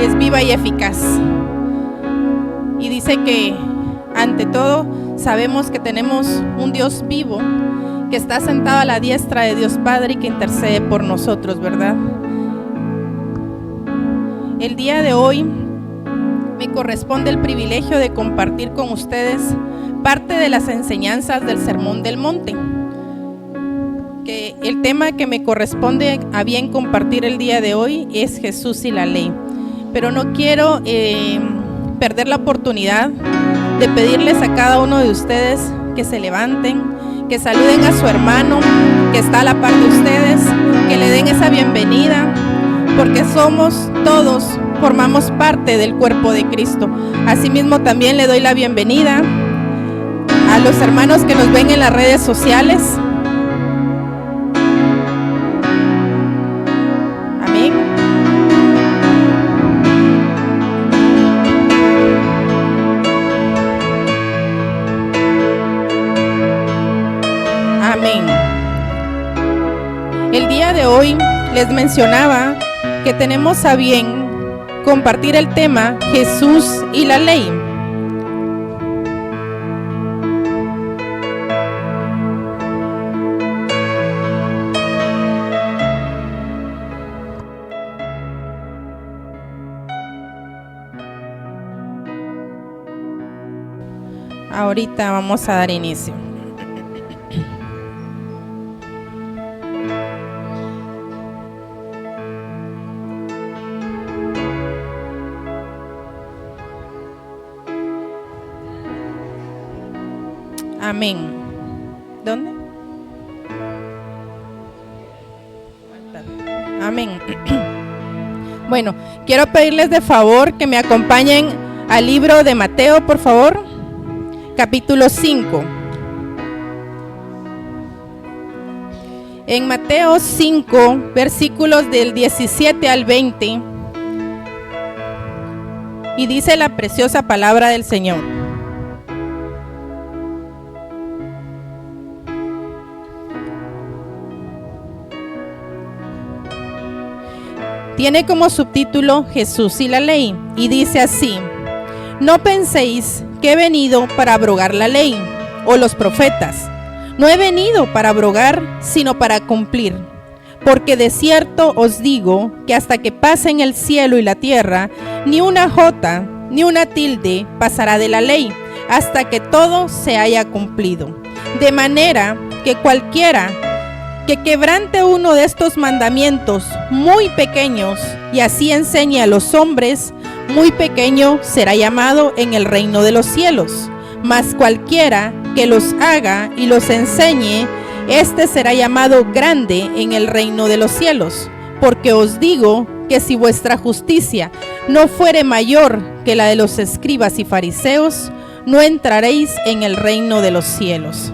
es viva y eficaz. Y dice que ante todo sabemos que tenemos un Dios vivo que está sentado a la diestra de Dios Padre y que intercede por nosotros, ¿verdad? El día de hoy me corresponde el privilegio de compartir con ustedes parte de las enseñanzas del Sermón del Monte. Que el tema que me corresponde a bien compartir el día de hoy es Jesús y la ley. Pero no quiero perder la oportunidad de pedirles a cada uno de ustedes que se levanten, que saluden a su hermano que está a la par de ustedes, que le den esa bienvenida, porque formamos parte del cuerpo de Cristo. Asimismo también le doy la bienvenida a los hermanos que nos ven en las redes sociales. Amén. Amén. El día de hoy les mencionaba que tenemos a bien compartir el tema Jesús y la ley. Ahorita vamos a dar inicio. Amén. ¿Dónde? Amén. Bueno, quiero pedirles de favor que me acompañen al libro de Mateo, por favor, capítulo 5. En Mateo 5, versículos del 17 al 20, y dice la preciosa palabra del Señor. Tiene como subtítulo Jesús y la ley, y dice así: no penséis que he venido para abrogar la ley o los profetas. No he venido para abrogar, sino para cumplir. Porque de cierto os digo que hasta que pasen el cielo y la tierra, ni una jota, ni una tilde pasará de la ley, hasta que todo se haya cumplido. De manera que cualquiera que quebrante uno de estos mandamientos muy pequeños y así enseñe a los hombres, muy pequeño será llamado en el reino de los cielos. Mas cualquiera que los haga y los enseñe, este será llamado grande en el reino de los cielos. Porque os digo que si vuestra justicia no fuere mayor que la de los escribas y fariseos, no entraréis en el reino de los cielos.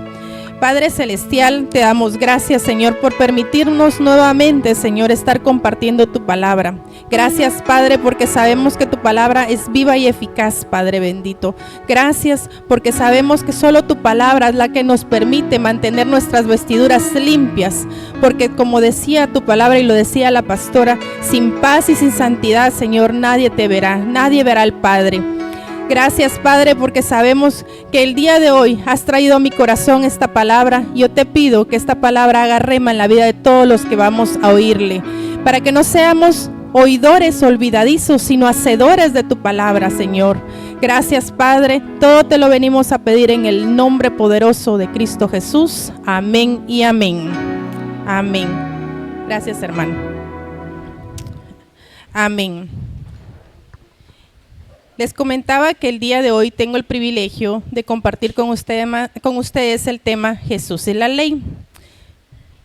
Padre Celestial, te damos gracias, Señor, por permitirnos nuevamente, Señor, estar compartiendo tu palabra. Gracias, Padre, porque sabemos que tu palabra es viva y eficaz, Padre bendito. Gracias porque sabemos que solo tu palabra es la que nos permite mantener nuestras vestiduras limpias, porque como decía tu palabra y lo decía la pastora, sin paz y sin santidad, Señor, nadie te verá, nadie verá al Padre. Gracias, Padre, porque sabemos que el día de hoy has traído a mi corazón esta palabra. Yo te pido que esta palabra haga rema en la vida de todos los que vamos a oírle, para que no seamos oidores olvidadizos, sino hacedores de tu palabra, Señor. Gracias, Padre. Todo te lo venimos a pedir en el nombre poderoso de Cristo Jesús. Amén y amén. Amén. Gracias, hermano. Amén. Les comentaba que el día de hoy tengo el privilegio de compartir con ustedes el tema Jesús y la ley.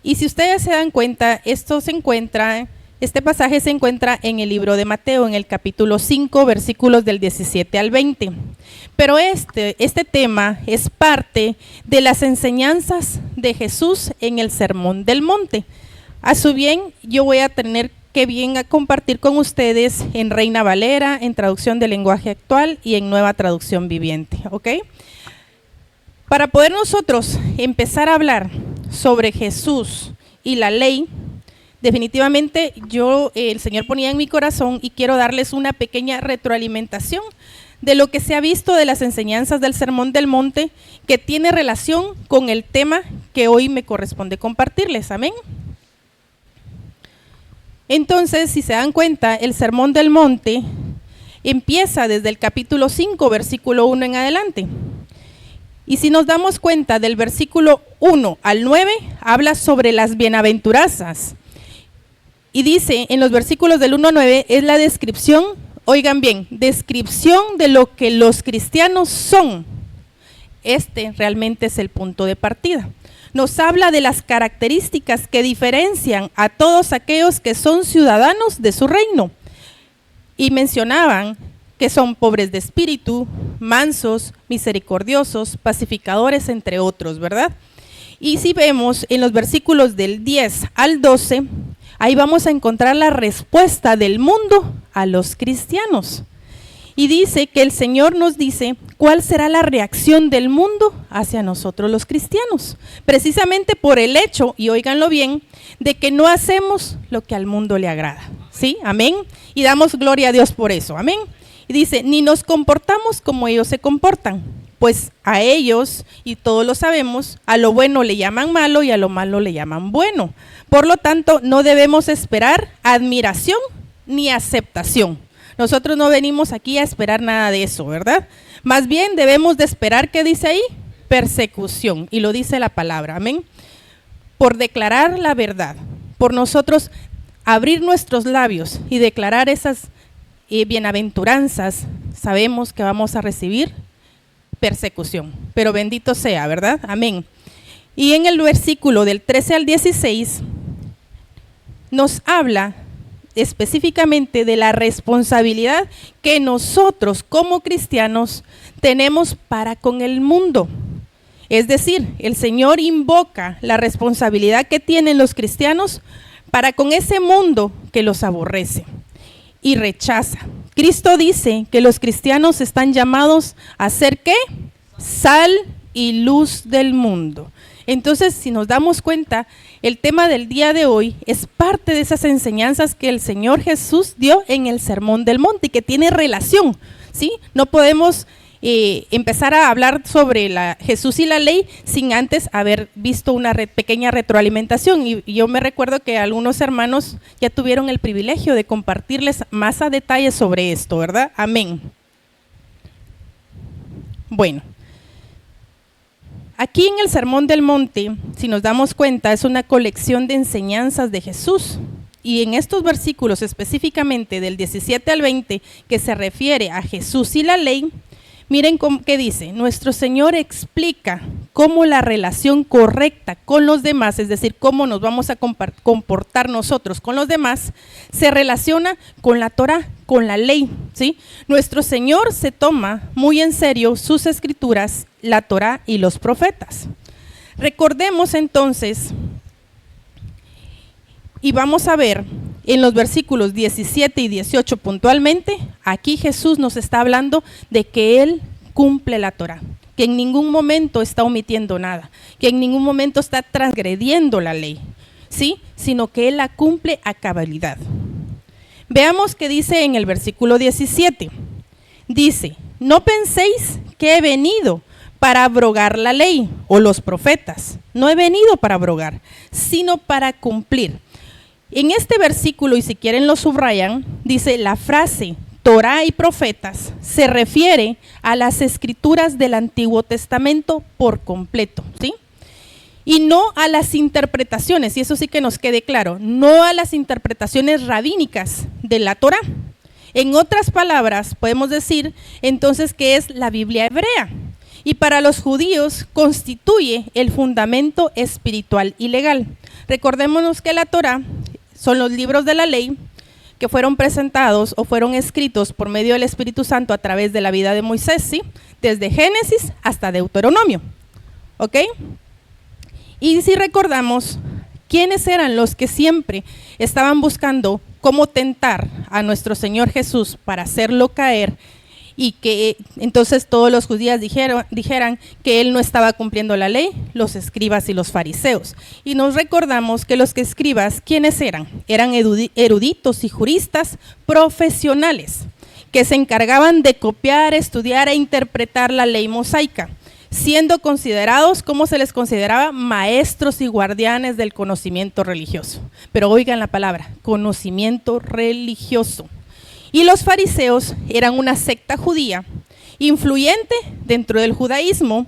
Y si ustedes se dan cuenta, este pasaje se encuentra en el libro de Mateo, en el capítulo 5, versículos del 17 al 20. Pero este tema es parte de las enseñanzas de Jesús en el Sermón del Monte. A su bien, yo voy a tener que bien a compartir con ustedes en Reina Valera, en traducción del lenguaje actual y en Nueva Traducción Viviente, ¿ok? Para poder nosotros empezar a hablar sobre Jesús y la ley, definitivamente el Señor ponía en mi corazón y quiero darles una pequeña retroalimentación de lo que se ha visto de las enseñanzas del Sermón del Monte, que tiene relación con el tema que hoy me corresponde compartirles. Amén. Entonces, si se dan cuenta, el Sermón del Monte empieza desde el capítulo 5, versículo 1 en adelante. Y si nos damos cuenta, del versículo 1 al 9, habla sobre las bienaventuranzas. Y dice, en los versículos del 1 al 9, es la descripción, oigan bien, descripción de lo que los cristianos son. Este realmente es el punto de partida. Nos habla de las características que diferencian a todos aquellos que son ciudadanos de su reino. Y mencionaban que son pobres de espíritu, mansos, misericordiosos, pacificadores, entre otros, ¿verdad? Y si vemos en los versículos del 10 al 12, ahí vamos a encontrar la respuesta del mundo a los cristianos. Y dice que el Señor nos dice cuál será la reacción del mundo hacia nosotros los cristianos, precisamente por el hecho, y óiganlo bien, de que no hacemos lo que al mundo le agrada, ¿sí? Amén. Y damos gloria a Dios por eso, amén. Y dice, ni nos comportamos como ellos se comportan, pues a ellos, y todos lo sabemos, a lo bueno le llaman malo y a lo malo le llaman bueno. Por lo tanto, no debemos esperar admiración ni aceptación. Nosotros no venimos aquí a esperar nada de eso, ¿verdad? Más bien debemos de esperar, ¿qué dice ahí? Persecución, y lo dice la palabra, amén. Por declarar la verdad, por nosotros abrir nuestros labios y declarar esas bienaventuranzas, sabemos que vamos a recibir persecución, pero bendito sea, ¿verdad? Amén. Y en el versículo del 13 al 16 nos habla específicamente de la responsabilidad que nosotros como cristianos tenemos para con el mundo. Es decir, el Señor invoca la responsabilidad que tienen los cristianos para con ese mundo que los aborrece y rechaza. Cristo dice que los cristianos están llamados a ser ¿qué? Sal y luz del mundo. Entonces, si nos damos cuenta, el tema del día de hoy es parte de esas enseñanzas que el Señor Jesús dio en el Sermón del Monte y que tiene relación, ¿sí? No podemos empezar a hablar sobre Jesús y la ley sin antes haber visto una pequeña retroalimentación. Y yo me recuerdo que algunos hermanos ya tuvieron el privilegio de compartirles más a detalle sobre esto, ¿verdad? Amén. Bueno. Aquí en el Sermón del Monte, si nos damos cuenta, es una colección de enseñanzas de Jesús. Y en estos versículos, específicamente del 17 al 20, que se refiere a Jesús y la ley, miren qué dice. Nuestro Señor explica cómo la relación correcta con los demás, es decir, cómo nos vamos a comportar nosotros con los demás, se relaciona con la Torá, con la ley, ¿sí? Nuestro Señor se toma muy en serio sus escrituras, la Torá y los profetas. Recordemos entonces, y vamos a ver en los versículos 17 y 18 puntualmente, aquí Jesús nos está hablando de que Él cumple la Torá, que en ningún momento está omitiendo nada, que en ningún momento está transgrediendo la ley, ¿sí? Sino que Él la cumple a cabalidad. Veamos qué dice en el versículo 17. Dice, no penséis que he venido para abrogar la ley o los profetas. No he venido para abrogar, sino para cumplir. En este versículo, y si quieren lo subrayan, dice la frase Torá y profetas se refiere a las escrituras del Antiguo Testamento por completo, ¿sí? Y no a las interpretaciones, y eso sí que nos quede claro, no a las interpretaciones rabínicas de la Torá. En otras palabras, podemos decir entonces que es la Biblia hebrea, y para los judíos constituye el fundamento espiritual y legal. Recordémonos que la Torá son los libros de la ley que fueron presentados o fueron escritos por medio del Espíritu Santo a través de la vida de Moisés, ¿sí? Desde Génesis hasta Deuteronomio, ¿ok? Y si recordamos, ¿quiénes eran los que siempre estaban buscando cómo tentar a nuestro Señor Jesús para hacerlo caer y que entonces todos los judíos dijeran que él no estaba cumpliendo la ley, los escribas y los fariseos. Y nos recordamos que los escribas, ¿quiénes eran? Eran eruditos y juristas profesionales que se encargaban de copiar, estudiar e interpretar la ley mosaica, siendo considerados, ¿cómo se les consideraba? Maestros y guardianes del conocimiento religioso. Pero oigan la palabra, conocimiento religioso. Y los fariseos eran una secta judía influyente dentro del judaísmo,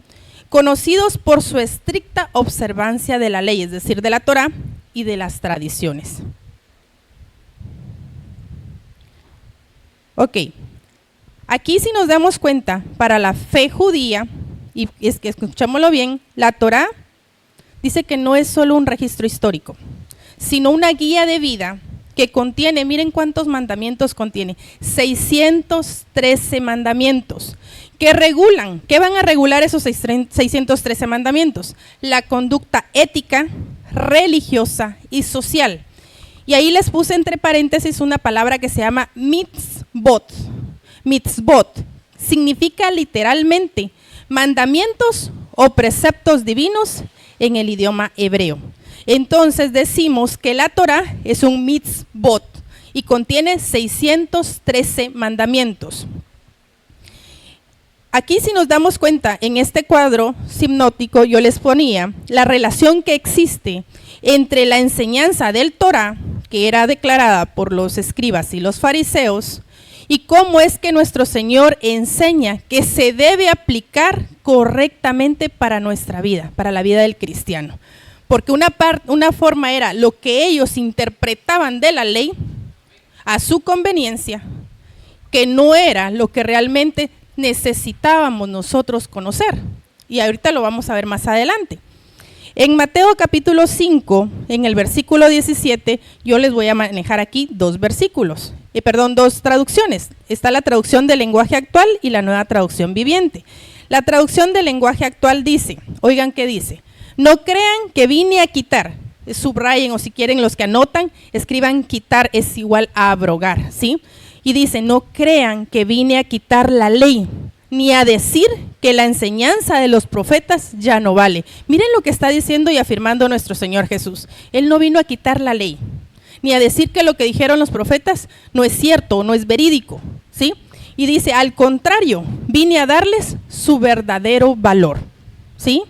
conocidos por su estricta observancia de la ley, es decir, de la Torá y de las tradiciones. Ok, aquí si nos damos cuenta, para la fe judía, y es que escuchémoslo bien, la Torá dice que no es solo un registro histórico, sino una guía de vida que contiene, miren cuántos mandamientos contiene, 613 mandamientos, que regulan, ¿qué van a regular esos 613 mandamientos? La conducta ética, religiosa y social. Y ahí les puse entre paréntesis una palabra que se llama mitzvot. Mitzvot significa literalmente mandamientos o preceptos divinos en el idioma hebreo. Entonces decimos que la Torá es un mitzvot y contiene 613 mandamientos. Aquí si nos damos cuenta, en este cuadro sinóptico yo les ponía la relación que existe entre la enseñanza del Torá, que era declarada por los escribas y los fariseos, y cómo es que nuestro Señor enseña que se debe aplicar correctamente para nuestra vida, para la vida del cristiano. Porque una forma era lo que ellos interpretaban de la ley a su conveniencia, que no era lo que realmente necesitábamos nosotros conocer. Y ahorita lo vamos a ver más adelante. En Mateo capítulo 5, en el versículo 17, yo les voy a manejar aquí dos traducciones. Está la traducción del lenguaje actual y la nueva traducción viviente. La traducción del lenguaje actual dice, oigan qué dice, no crean que vine a quitar, subrayen o si quieren los que anotan, escriban quitar es igual a abrogar, ¿sí? Y dice, no crean que vine a quitar la ley, ni a decir que la enseñanza de los profetas ya no vale. Miren lo que está diciendo y afirmando nuestro Señor Jesús. Él no vino a quitar la ley, ni a decir que lo que dijeron los profetas no es cierto o no es verídico, ¿sí? Y dice, al contrario, vine a darles su verdadero valor, ¿sí?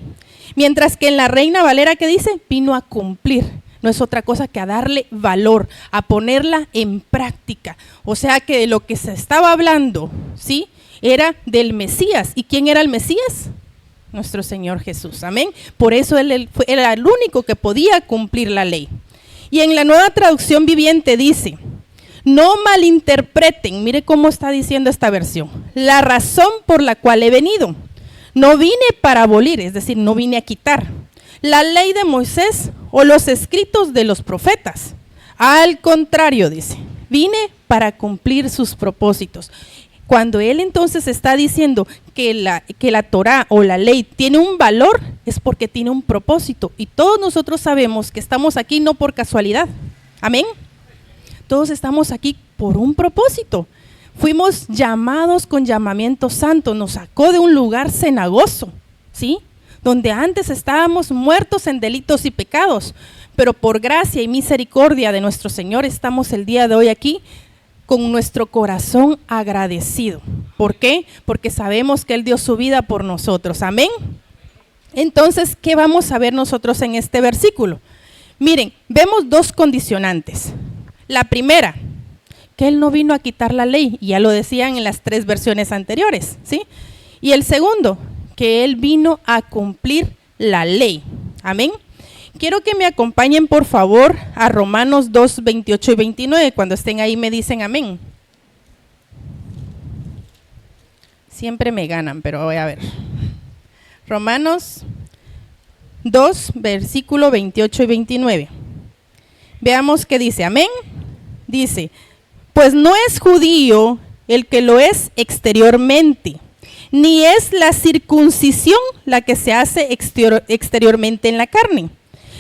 Mientras que en la Reina Valera, ¿qué dice? Vino a cumplir. No es otra cosa que a darle valor, a ponerla en práctica. O sea que de lo que se estaba hablando, ¿sí? Era del Mesías. ¿Y quién era el Mesías? Nuestro Señor Jesús, amén. Por eso él era el único que podía cumplir la ley. Y en la nueva traducción viviente dice, no malinterpreten, mire cómo está diciendo esta versión, la razón por la cual he venido. No vine para abolir, es decir, no vine a quitar la ley de Moisés o los escritos de los profetas. Al contrario, dice, vine para cumplir sus propósitos. Cuando él entonces está diciendo que la Torá o la ley tiene un valor, es porque tiene un propósito. Y todos nosotros sabemos que estamos aquí no por casualidad. Amén. Todos estamos aquí por un propósito. Fuimos llamados con llamamiento santo, nos sacó de un lugar cenagoso, ¿sí? Donde antes estábamos muertos en delitos y pecados, pero por gracia y misericordia de nuestro Señor estamos el día de hoy aquí con nuestro corazón agradecido. ¿Por qué? Porque sabemos que Él dio su vida por nosotros, amén. Entonces, ¿qué vamos a ver nosotros en este versículo? Miren, vemos dos condicionantes. La primera, que Él no vino a quitar la ley, y ya lo decían en las 3 versiones anteriores, ¿sí? Y el segundo, que Él vino a cumplir la ley, amén. Quiero que me acompañen por favor a Romanos 2, 28 y 29, cuando estén ahí me dicen amén. Siempre me ganan, pero voy a ver. Romanos 2, versículo 28 y 29. Veamos qué dice, amén. Dice, pues no es judío el que lo es exteriormente, ni es la circuncisión la que se hace exteriormente en la carne,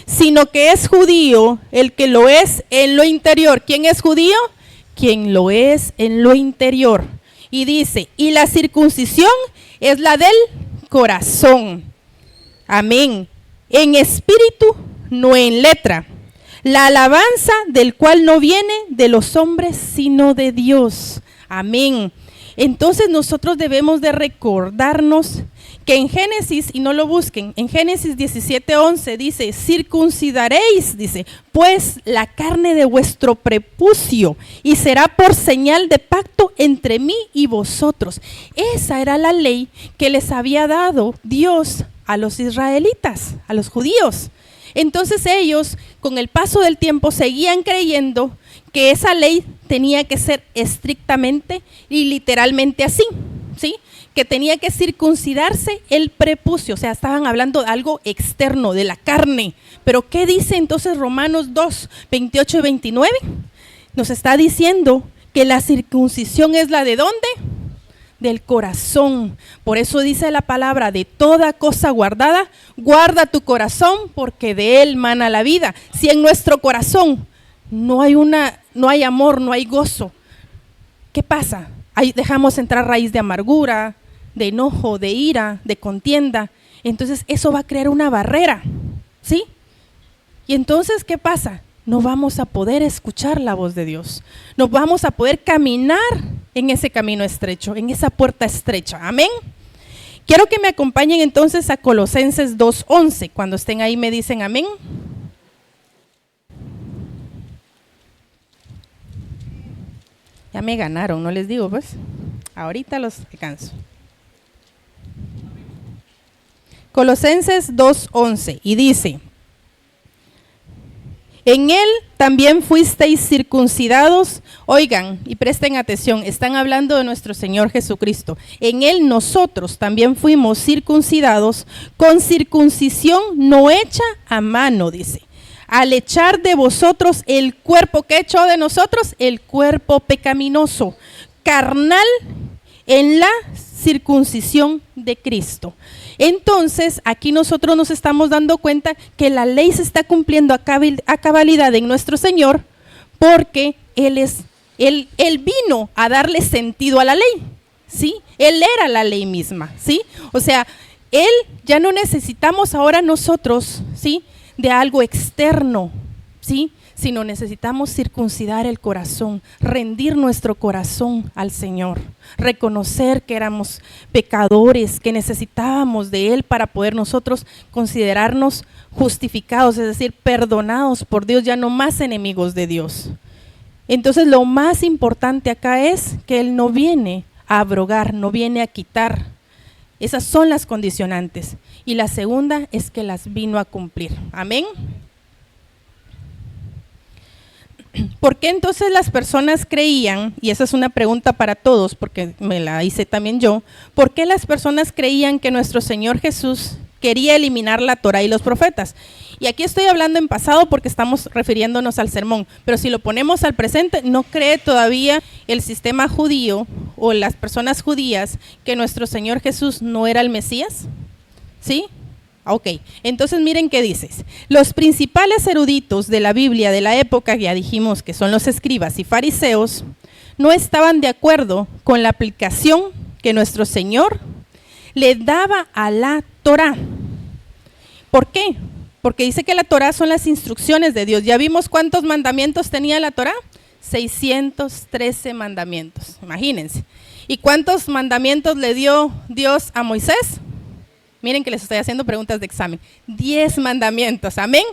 sino que es judío el que lo es en lo interior. ¿Quién es judío? Quien lo es en lo interior. Y dice, y la circuncisión es la del corazón. Amén. En espíritu, no en letra. La alabanza del cual no viene de los hombres, sino de Dios. Amén. Entonces nosotros debemos de recordarnos que en Génesis, y no lo busquen, en Génesis 17:11 dice, circuncidaréis, dice, pues la carne de vuestro prepucio, y será por señal de pacto entre mí y vosotros. Esa era la ley que les había dado Dios a los israelitas, a los judíos. Entonces ellos, con el paso del tiempo, seguían creyendo que esa ley tenía que ser estrictamente y literalmente así, ¿sí? Que tenía que circuncidarse el prepucio, o sea, estaban hablando de algo externo, de la carne. Pero ¿qué dice entonces Romanos 2, 28 y 29? Nos está diciendo que la circuncisión es la de ¿dónde? Del corazón. Por eso dice la palabra, de toda cosa guardada, guarda tu corazón, porque de él mana la vida. Si en nuestro corazón no hay amor, no hay gozo, ¿qué pasa? Ahí dejamos entrar raíz de amargura, de enojo, de ira, de contienda. Entonces eso va a crear una barrera, ¿sí? Y entonces, ¿qué pasa? No vamos a poder escuchar la voz de Dios. No vamos a poder caminar en ese camino estrecho, en esa puerta estrecha. Amén. Quiero que me acompañen entonces a Colosenses 2:11. Cuando estén ahí me dicen amén. Ya me ganaron, no les digo pues. Ahorita los alcanzo. Colosenses 2:11 y dice, en él también fuisteis circuncidados. Oigan y presten atención, están hablando de nuestro Señor Jesucristo. En él nosotros también fuimos circuncidados con circuncisión no hecha a mano, dice. Al echar de vosotros el cuerpo, ¿qué echó de nosotros? El cuerpo pecaminoso, carnal, en la circuncisión de Cristo. Entonces, aquí nosotros nos estamos dando cuenta que la ley se está cumpliendo a cabalidad en nuestro Señor, porque Él vino a darle sentido a la ley, ¿sí? Él era la ley misma, ¿sí? O sea, Él ya no necesitamos ahora nosotros, ¿sí? De algo externo, ¿sí? Sino necesitamos circuncidar el corazón, rendir nuestro corazón al Señor, reconocer que éramos pecadores, que necesitábamos de Él para poder nosotros considerarnos justificados, es decir, perdonados por Dios, ya no más enemigos de Dios. Entonces lo más importante acá es que Él no viene a abrogar, no viene a quitar. Esas son las condicionantes. Y la segunda es que las vino a cumplir. Amén. ¿Por qué entonces las personas creían, y esa es una pregunta para todos porque me la hice también yo, ¿por qué las personas creían que nuestro Señor Jesús quería eliminar la Torá y los profetas? Y aquí estoy hablando en pasado porque estamos refiriéndonos al sermón, pero si lo ponemos al presente, ¿no cree todavía el sistema judío o las personas judías que nuestro Señor Jesús no era el Mesías? ¿Sí? Ok, entonces miren qué dices. Los principales eruditos de la Biblia de la época, ya dijimos que son los escribas y fariseos, no estaban de acuerdo con la aplicación que nuestro Señor le daba a la Torá. ¿Por qué? Porque dice que la Torá son las instrucciones de Dios. ¿Ya vimos cuántos mandamientos tenía la Torá? 613 mandamientos, imagínense. ¿Y cuántos mandamientos le dio Dios a Moisés? Miren que les estoy haciendo preguntas de examen. 10 mandamientos, amén.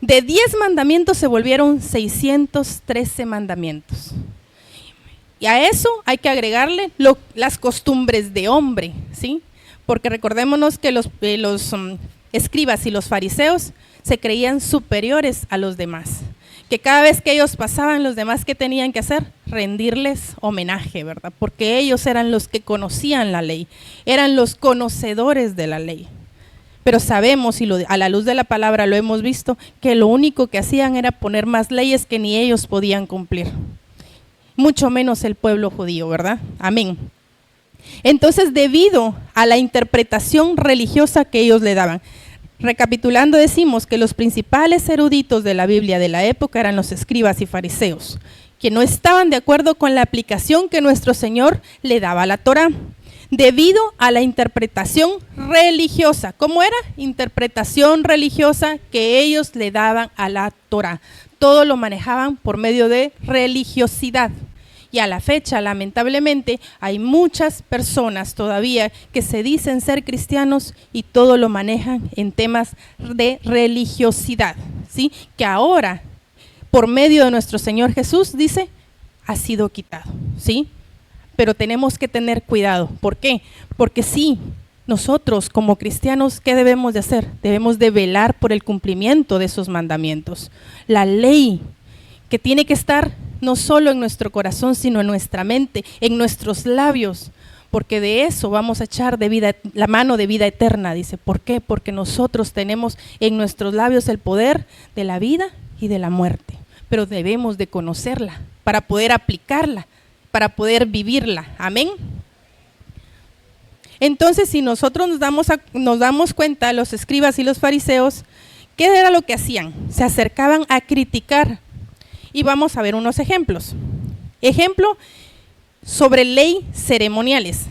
De 10 mandamientos se volvieron 613 mandamientos. Y a eso hay que agregarle las costumbres de hombre, ¿sí? Porque recordémonos que los escribas y los fariseos se creían superiores a los demás. Que cada vez que ellos pasaban, los demás, ¿qué tenían que hacer? Rendirles homenaje, ¿verdad? Porque ellos eran los que conocían la ley, eran los conocedores de la ley. Pero sabemos, y a la luz de la palabra lo hemos visto, que lo único que hacían era poner más leyes que ni ellos podían cumplir. Mucho menos el pueblo judío, ¿verdad? Amén. Entonces, debido a la interpretación religiosa que ellos le daban, recapitulando, decimos que los principales eruditos de la Biblia de la época eran los escribas y fariseos. que no estaban de acuerdo con la aplicación que nuestro Señor le daba a la Torá, debido a la interpretación religiosa. ¿Cómo era? Interpretación religiosa que ellos le daban a la Torá. Todo lo manejaban por medio de religiosidad. Y a la fecha, lamentablemente, hay muchas personas todavía que se dicen ser cristianos y todo lo manejan en temas de religiosidad, ¿sí? Que ahora, por medio de nuestro Señor Jesús, dice, ha sido quitado, ¿sí? Pero tenemos que tener cuidado. ¿Por qué? Porque sí, nosotros como cristianos, ¿qué debemos de hacer? Debemos de velar por el cumplimiento de esos mandamientos. La ley que tiene que estar no solo en nuestro corazón, sino en nuestra mente, en nuestros labios, porque de eso vamos a echar la mano de vida eterna, dice. ¿Por qué? Porque nosotros tenemos en nuestros labios el poder de la vida y de la muerte, pero debemos de conocerla para poder aplicarla, para poder vivirla. Amén. Entonces, si nosotros nos damos cuenta, los escribas y los fariseos, ¿qué era lo que hacían? Se acercaban a criticar. Y vamos a ver unos ejemplos. Ejemplo sobre ley ceremoniales.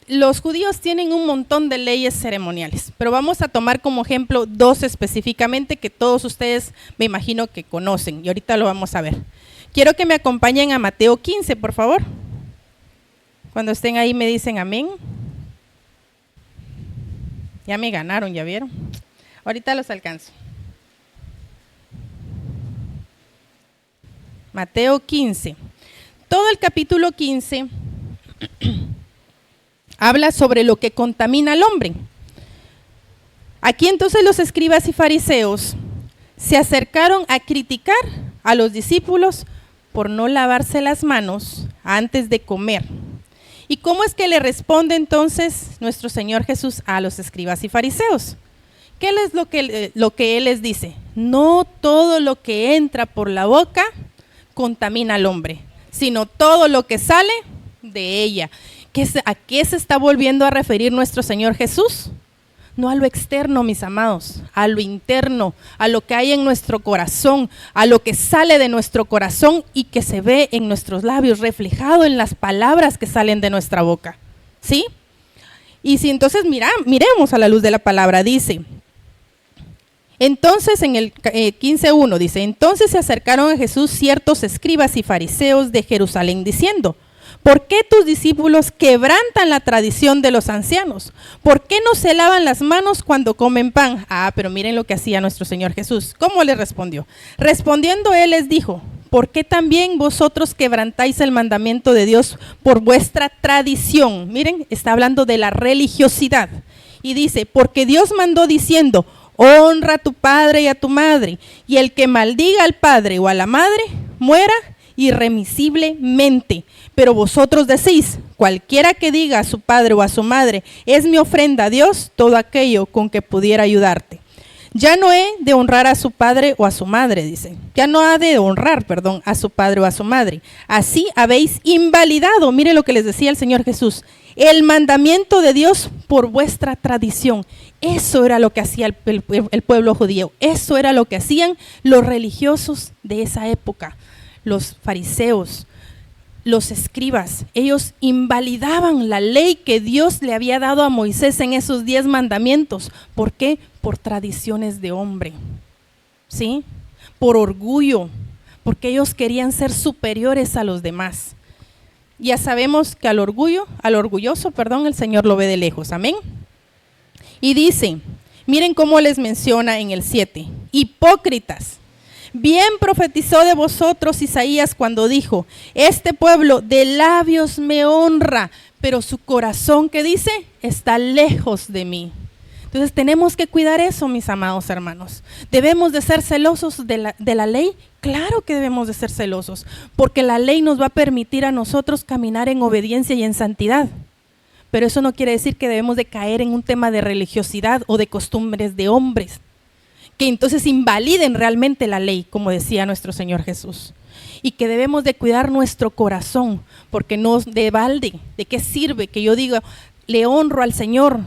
Los judíos tienen un montón de leyes ceremoniales, pero vamos a tomar como ejemplo dos específicamente que todos ustedes me imagino que conocen y ahorita lo vamos a ver. Quiero que me acompañen a Mateo 15, por favor. Cuando estén ahí me dicen amén. Ya me ganaron, ¿ya vieron? Ahorita los alcanzo. Mateo 15. Todo el capítulo 15 habla sobre lo que contamina al hombre. Aquí entonces los escribas y fariseos se acercaron a criticar a los discípulos por no lavarse las manos antes de comer. ¿Y cómo es que le responde entonces nuestro Señor Jesús a los escribas y fariseos? ¿Qué es lo que Él les dice? No todo lo que entra por la boca contamina al hombre, sino todo lo que sale de ella. ¿A qué se está volviendo a referir nuestro Señor Jesús? No a lo externo, mis amados, a lo interno, a lo que hay en nuestro corazón, a lo que sale de nuestro corazón y que se ve en nuestros labios, reflejado en las palabras que salen de nuestra boca, ¿sí? Y si entonces miremos a la luz de la palabra, dice, entonces en el 15:1 dice, entonces se acercaron a Jesús ciertos escribas y fariseos de Jerusalén diciendo, ¿por qué tus discípulos quebrantan la tradición de los ancianos? ¿Por qué no se lavan las manos cuando comen pan? Pero miren lo que hacía nuestro Señor Jesús. ¿Cómo les respondió? Respondiendo él les dijo, ¿por qué también vosotros quebrantáis el mandamiento de Dios por vuestra tradición? Miren, está hablando de la religiosidad. Y dice, porque Dios mandó diciendo, honra a tu padre y a tu madre, y el que maldiga al padre o a la madre, muera irremisiblemente. Pero vosotros decís, cualquiera que diga a su padre o a su madre, es mi ofrenda a Dios, todo aquello con que pudiera ayudarte. Ya no he de honrar a su padre o a su madre, dice. Ya no ha de honrar, a su padre o a su madre. Así habéis invalidado, mire lo que les decía el Señor Jesús, el mandamiento de Dios por vuestra tradición. Eso era lo que hacía el pueblo judío. Eso era lo que hacían los religiosos de esa época. Los fariseos, los escribas, ellos invalidaban la ley que Dios le había dado a Moisés en esos 10 mandamientos. ¿Por qué? Por tradiciones de hombre, ¿sí? Por orgullo, porque ellos querían ser superiores a los demás. Ya sabemos que al orgulloso, el Señor lo ve de lejos, amén. Y dice, miren cómo les menciona en el 7, hipócritas. Bien profetizó de vosotros Isaías cuando dijo, este pueblo de labios me honra, pero su corazón, ¿qué dice? Está lejos de mí. Entonces tenemos que cuidar eso, mis amados hermanos. ¿Debemos de ser celosos de la ley? Claro que debemos de ser celosos, porque la ley nos va a permitir a nosotros caminar en obediencia y en santidad. Pero eso no quiere decir que debemos de caer en un tema de religiosidad o de costumbres de hombres, que entonces invaliden realmente la ley, como decía nuestro Señor Jesús. Y que debemos de cuidar nuestro corazón, porque no de balde, ¿de qué sirve que yo diga, le honro al Señor,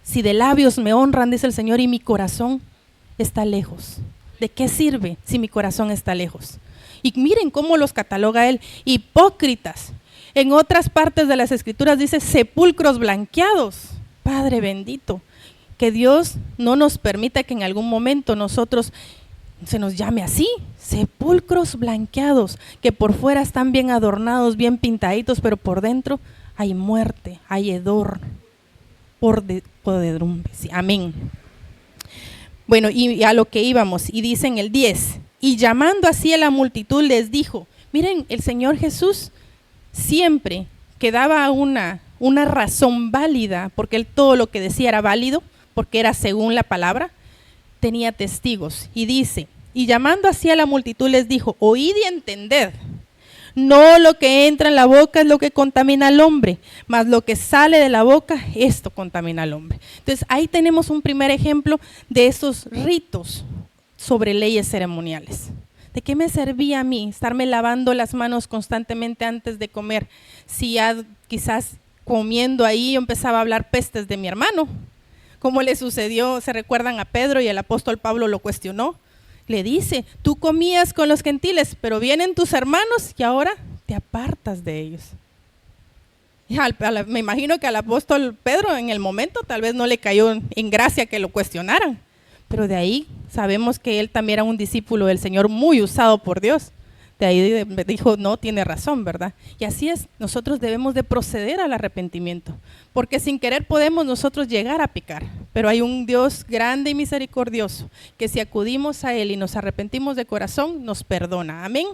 si de labios me honran, dice el Señor, y mi corazón está lejos? ¿De qué sirve si mi corazón está lejos? Y miren cómo los cataloga él, hipócritas. En otras partes de las Escrituras dice sepulcros blanqueados. Padre bendito, que Dios no nos permita que en algún momento nosotros se nos llame así, sepulcros blanqueados, que por fuera están bien adornados, bien pintaditos, pero por dentro hay muerte, hay hedor, podredumbre. Sí, amén. Bueno, y a lo que íbamos, y dice en el 10, y llamando así a la multitud les dijo, miren, el Señor Jesús siempre que daba una razón válida, porque él todo lo que decía era válido, porque era según la palabra, tenía testigos. Y dice, y llamando así a la multitud les dijo, oíd y entended, no lo que entra en la boca es lo que contamina al hombre, mas lo que sale de la boca, esto contamina al hombre. Entonces ahí tenemos un primer ejemplo de esos ritos sobre leyes ceremoniales. ¿De qué me servía a mí estarme lavando las manos constantemente antes de comer? Si ya quizás comiendo ahí yo empezaba a hablar pestes de mi hermano, como le sucedió, se recuerdan a Pedro y el apóstol Pablo lo cuestionó. Le dice, tú comías con los gentiles, pero vienen tus hermanos y ahora te apartas de ellos. Me imagino que al apóstol Pedro en el momento tal vez no le cayó en gracia que lo cuestionaran, pero de ahí sabemos que él también era un discípulo del Señor muy usado por Dios. De ahí dijo, no, tiene razón, ¿verdad? Y así es, nosotros debemos de proceder al arrepentimiento, porque sin querer podemos nosotros llegar a pecar, pero hay un Dios grande y misericordioso, que si acudimos a Él y nos arrepentimos de corazón, nos perdona. Amén.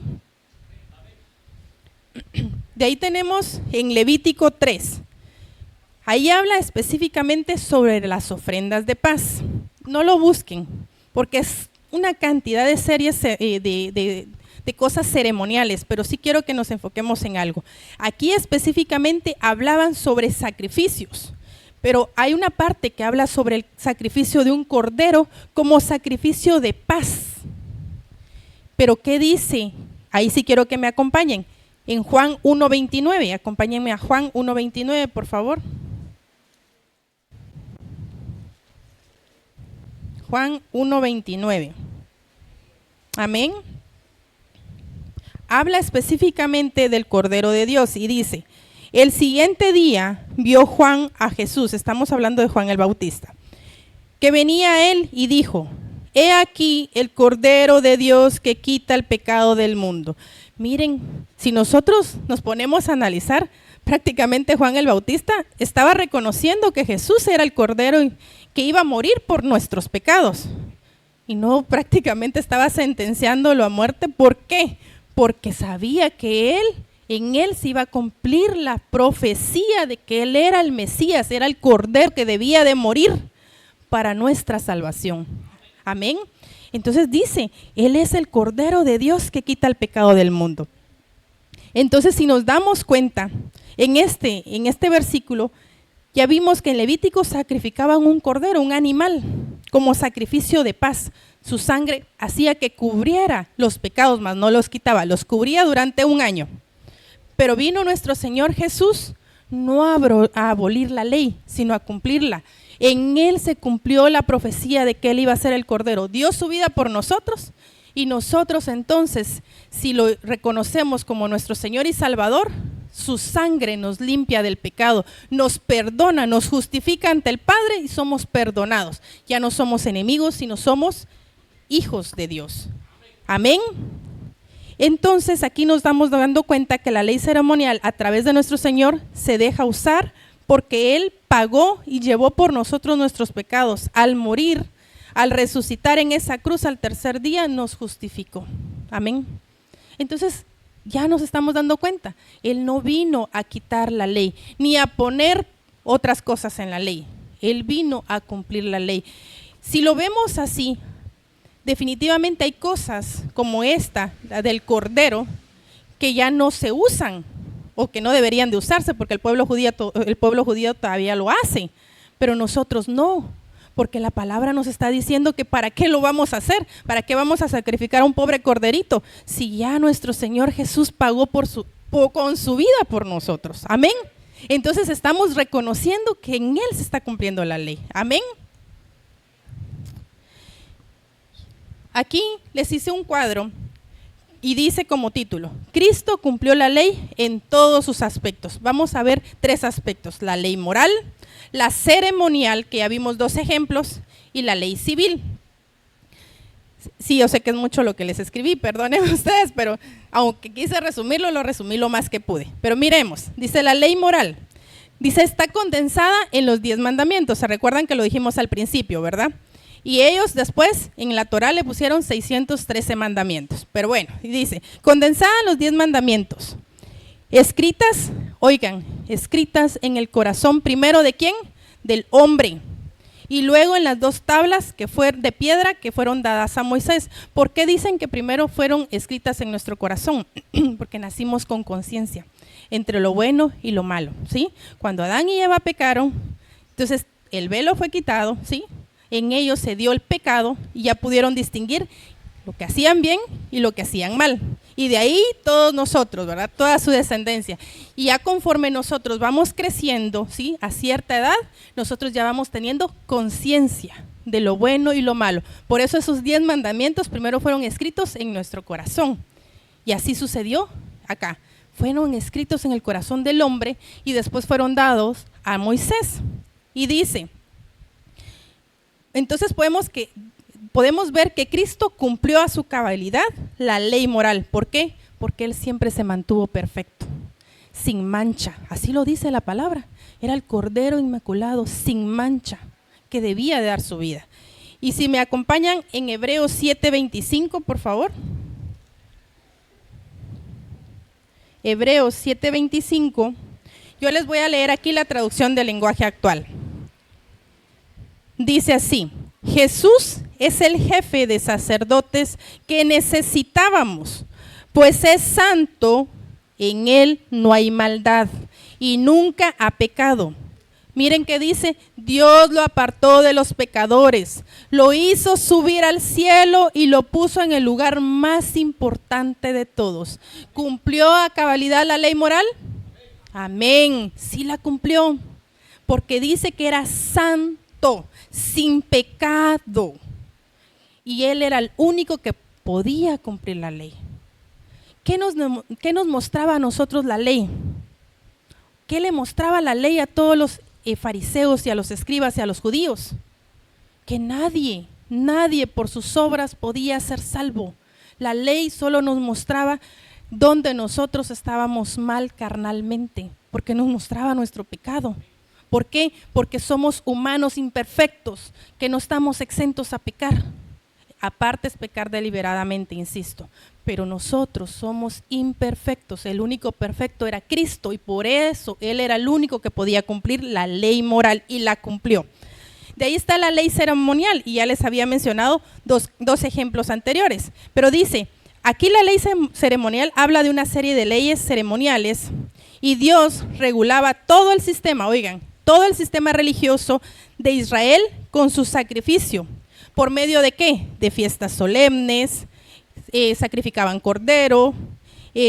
De ahí tenemos en Levítico 3, ahí habla específicamente sobre las ofrendas de paz. No lo busquen, porque es una cantidad de series de cosas ceremoniales, pero sí quiero que nos enfoquemos en algo. Aquí específicamente hablaban sobre sacrificios, pero hay una parte que habla sobre el sacrificio de un cordero como sacrificio de paz. Pero ¿qué dice? Ahí sí quiero que me acompañen. En Juan 1:29, acompáñenme a Juan 1:29, por favor. Juan 1:29. Amén. Habla específicamente del Cordero de Dios y dice, el siguiente día vio Juan a Jesús, estamos hablando de Juan el Bautista, que venía a él y dijo, he aquí el Cordero de Dios que quita el pecado del mundo. Miren, si nosotros nos ponemos a analizar, prácticamente Juan el Bautista estaba reconociendo que Jesús era el Cordero que iba a morir por nuestros pecados. Y no prácticamente estaba sentenciándolo a muerte. ¿Por qué? Porque sabía que en él se iba a cumplir la profecía de que él era el Mesías, era el Cordero que debía de morir para nuestra salvación. Amén. Entonces dice, él es el Cordero de Dios que quita el pecado del mundo. Entonces si nos damos cuenta, en este versículo, ya vimos que en Levítico sacrificaban un cordero, un animal, como sacrificio de paz. Su sangre hacía que cubriera los pecados, mas no los quitaba, los cubría durante un año. Pero vino nuestro Señor Jesús no a abolir la ley, sino a cumplirla. En Él se cumplió la profecía de que Él iba a ser el Cordero. Dio su vida por nosotros y nosotros entonces, si lo reconocemos como nuestro Señor y Salvador, su sangre nos limpia del pecado, nos perdona, nos justifica ante el Padre y somos perdonados. Ya no somos enemigos, sino somos hijos de Dios. Amén. Entonces aquí nos estamos dando cuenta que la ley ceremonial a través de nuestro Señor se deja usar porque Él pagó y llevó por nosotros nuestros pecados. Al morir, al resucitar en esa cruz al tercer día, nos justificó. Amén. Entonces ya nos estamos dando cuenta, Él no vino a quitar la ley, ni a poner otras cosas en la ley. Él vino a cumplir la ley. Si lo vemos así, definitivamente hay cosas como esta, la del Cordero, que ya no se usan o que no deberían de usarse porque el pueblo judío todavía lo hace, pero nosotros no, porque la palabra nos está diciendo que ¿para qué lo vamos a hacer? ¿Para qué vamos a sacrificar a un pobre corderito? Si ya nuestro Señor Jesús pagó con su vida por nosotros. Amén. Entonces estamos reconociendo que en Él se está cumpliendo la ley. Amén. Aquí les hice un cuadro Y dice como título, Cristo cumplió la ley en todos sus aspectos. Vamos a ver 3 aspectos, la ley moral, la ceremonial, que ya vimos 2 ejemplos, y la ley civil. Sí, yo sé que es mucho lo que les escribí, perdonen ustedes, pero aunque quise resumirlo, lo resumí lo más que pude. Pero miremos, dice la ley moral, dice está condensada en los 10 mandamientos, se recuerdan que lo dijimos al principio, ¿verdad? Y ellos después en la Torá le pusieron 613 mandamientos, pero bueno, y dice, condensada en los 10 mandamientos, escritas, oigan, escritas en el corazón primero ¿de quién? Del hombre. Y luego en las 2 tablas que fueron de piedra que fueron dadas a Moisés. ¿Por qué dicen que primero fueron escritas en nuestro corazón? Porque nacimos con conciencia entre lo bueno y lo malo, ¿sí? Cuando Adán y Eva pecaron, entonces el velo fue quitado, ¿sí? En ellos se dio el pecado y ya pudieron distinguir lo que hacían bien y lo que hacían mal. Y de ahí todos nosotros, ¿verdad? Toda su descendencia. Y ya conforme nosotros vamos creciendo, ¿sí? A cierta edad, nosotros ya vamos teniendo conciencia de lo bueno y lo malo. Por eso esos 10 mandamientos primero fueron escritos en nuestro corazón. Y así sucedió acá. Fueron escritos en el corazón del hombre y después fueron dados a Moisés. Y dice, entonces podemos ver que Cristo cumplió a su cabalidad la ley moral. ¿Por qué? Porque Él siempre se mantuvo perfecto, sin mancha. Así lo dice la palabra. Era el Cordero Inmaculado, sin mancha, que debía de dar su vida. Y si me acompañan en Hebreos 7:25, por favor. Hebreos 7:25. Yo les voy a leer aquí la traducción del lenguaje actual. Dice así, Jesús es el jefe de sacerdotes que necesitábamos, pues es santo, en Él no hay maldad y nunca ha pecado. Miren que dice, Dios lo apartó de los pecadores, lo hizo subir al cielo y lo puso en el lugar más importante de todos. ¿Cumplió a cabalidad la ley moral? Amén, sí la cumplió, porque dice que era santo, sin pecado. Y Él era el único que podía cumplir la ley. ¿Qué nos mostraba a nosotros la ley? ¿Qué le mostraba la ley a todos los fariseos y a los escribas y a los judíos? Que nadie por sus obras podía ser salvo. La ley solo nos mostraba dónde nosotros estábamos mal carnalmente, porque nos mostraba nuestro pecado. ¿Por qué? Porque somos humanos imperfectos, que no estamos exentos a pecar. Aparte es pecar deliberadamente, insisto, pero nosotros somos imperfectos. El único perfecto era Cristo y por eso Él era el único que podía cumplir la ley moral y la cumplió. De ahí está la ley ceremonial y ya les había mencionado dos ejemplos anteriores, pero dice, aquí la ley ceremonial habla de una serie de leyes ceremoniales y Dios regulaba todo el sistema, oigan, todo el sistema religioso de Israel con su sacrificio. ¿Por medio de qué? De fiestas solemnes, sacrificaban cordero,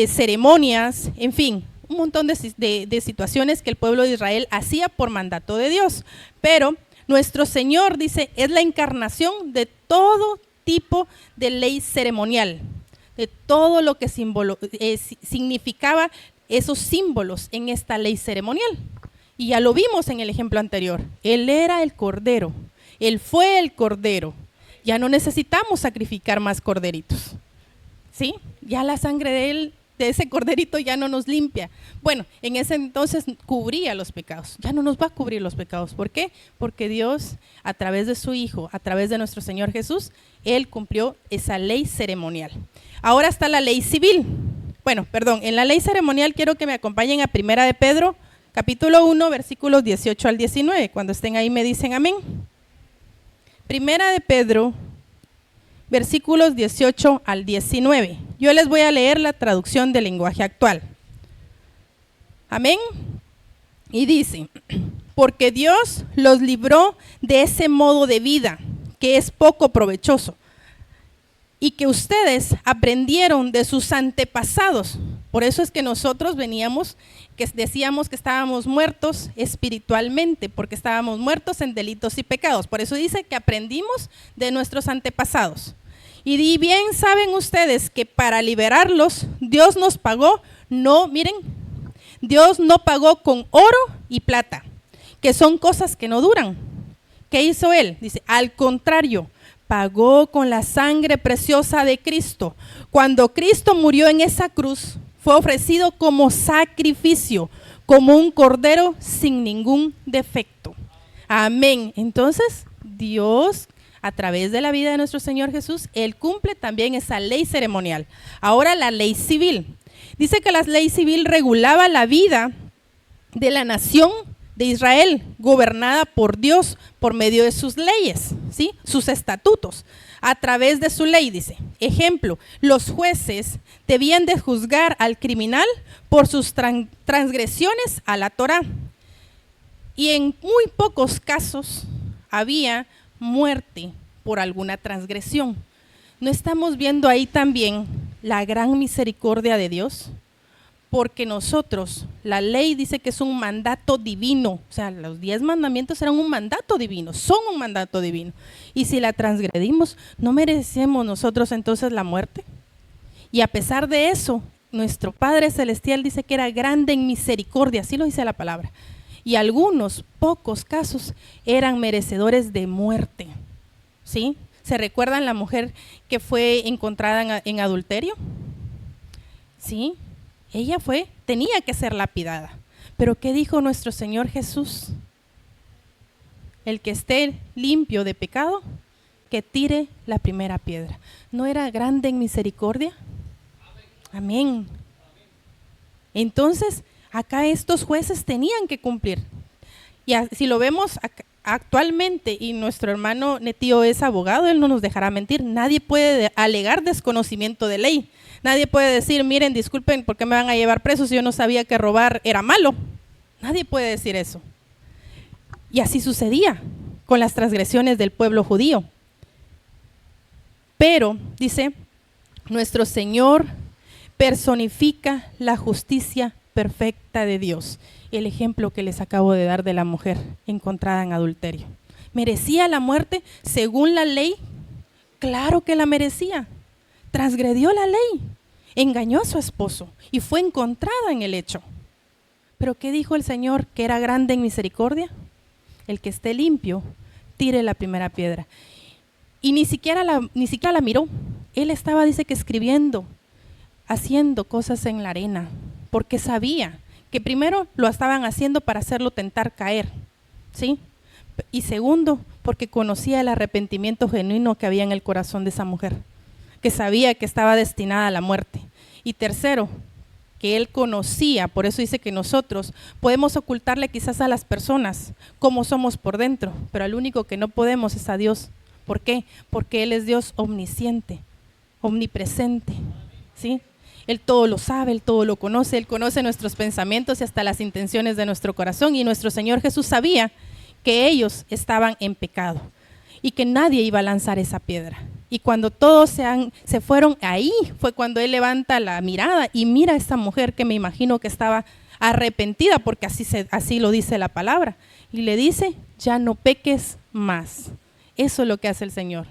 ceremonias, en fin, un montón de situaciones que el pueblo de Israel hacía por mandato de Dios. Pero nuestro Señor, dice, es la encarnación de todo tipo de ley ceremonial, de todo lo que significaba esos símbolos en esta ley ceremonial. Y ya lo vimos en el ejemplo anterior. Él era el cordero, Él fue el cordero. Ya no necesitamos sacrificar más corderitos, ¿sí? Ya la sangre de ese corderito ya no nos limpia. Bueno, en ese entonces cubría los pecados. Ya no nos va a cubrir los pecados. ¿Por qué? Porque Dios, a través de su Hijo, a través de nuestro Señor Jesús, Él cumplió esa ley ceremonial. Ahora está la ley civil. Bueno, perdón, en la ley ceremonial quiero que me acompañen a 1 de Pedro, capítulo 1, versículos 18 al 19. Cuando estén ahí me dicen amén. 1 de Pedro, versículos 18 al 19. Yo les voy a leer la traducción del lenguaje actual. Amén. Y dice, porque Dios los libró de ese modo de vida que es poco provechoso y que ustedes aprendieron de sus antepasados. Por eso es que nosotros veníamos, que decíamos que estábamos muertos espiritualmente, porque estábamos muertos en delitos y pecados. Por eso dice que aprendimos de nuestros antepasados. Y bien saben ustedes que para liberarlos, Dios nos pagó, no, miren, Dios no pagó con oro y plata, que son cosas que no duran. ¿Qué hizo Él? Dice, al contrario, pagó con la sangre preciosa de Cristo. Cuando Cristo murió en esa cruz, fue ofrecido como sacrificio, como un cordero sin ningún defecto. Amén. Entonces, Dios, a través de la vida de nuestro Señor Jesús, Él cumple también esa ley ceremonial. Ahora la ley civil. Dice que la ley civil regulaba la vida de la nación de Israel, gobernada por Dios por medio de sus leyes, ¿sí? Sus estatutos, a través de su ley, dice. Ejemplo, los jueces debían de juzgar al criminal por sus transgresiones a la Torá. Y en muy pocos casos había muerte por alguna transgresión. ¿No estamos viendo ahí también la gran misericordia de Dios? Porque nosotros, la ley dice que es un mandato divino, o sea, los 10 mandamientos eran un mandato divino, son un mandato divino. Y si la transgredimos, ¿no merecemos nosotros entonces la muerte? Y a pesar de eso, nuestro Padre Celestial dice que era grande en misericordia, así lo dice la palabra. Y algunos, pocos casos, eran merecedores de muerte, ¿sí? ¿Se recuerdan la mujer que fue encontrada en adulterio? ¿Sí? Ella tenía que ser lapidada. Pero ¿qué dijo nuestro Señor Jesús? El que esté limpio de pecado, que tire la primera piedra. ¿No era grande en misericordia? Amén. Entonces, acá estos jueces tenían que cumplir. Y si lo vemos actualmente, y nuestro hermano Netío es abogado, él no nos dejará mentir, nadie puede alegar desconocimiento de ley. Nadie puede decir, miren, disculpen, ¿por qué me van a llevar preso si yo no sabía que robar era malo? Nadie puede decir eso. Y así sucedía con las transgresiones del pueblo judío. Pero, dice, nuestro Señor personifica la justicia perfecta de Dios. El ejemplo que les acabo de dar de la mujer encontrada en adulterio. ¿Merecía la muerte según la ley? Claro que la merecía. Transgredió la ley, engañó a su esposo y fue encontrada en el hecho. ¿Pero qué dijo el Señor? Que era grande en misericordia. El que esté limpio, tire la primera piedra. Y ni siquiera la miró. Él estaba, dice que escribiendo, haciendo cosas en la arena, porque sabía que primero lo estaban haciendo para hacerlo tentar caer, ¿sí? Y segundo, porque conocía el arrepentimiento genuino que había en el corazón de esa mujer, que sabía que estaba destinada a la muerte. Y tercero, que él conocía, por eso dice que nosotros podemos ocultarle quizás a las personas cómo somos por dentro, pero al único que no podemos es a Dios. ¿Por qué? Porque Él es Dios omnisciente, omnipresente, ¿sí? Él todo lo sabe, Él todo lo conoce, Él conoce nuestros pensamientos y hasta las intenciones de nuestro corazón. Y nuestro Señor Jesús sabía que ellos estaban en pecado y que nadie iba a lanzar esa piedra. Y cuando todos se fueron, ahí fue cuando Él levanta la mirada y mira a esta mujer que me imagino que estaba arrepentida, porque así lo dice la palabra. Y le dice, ya no peques más. Eso es lo que hace el Señor.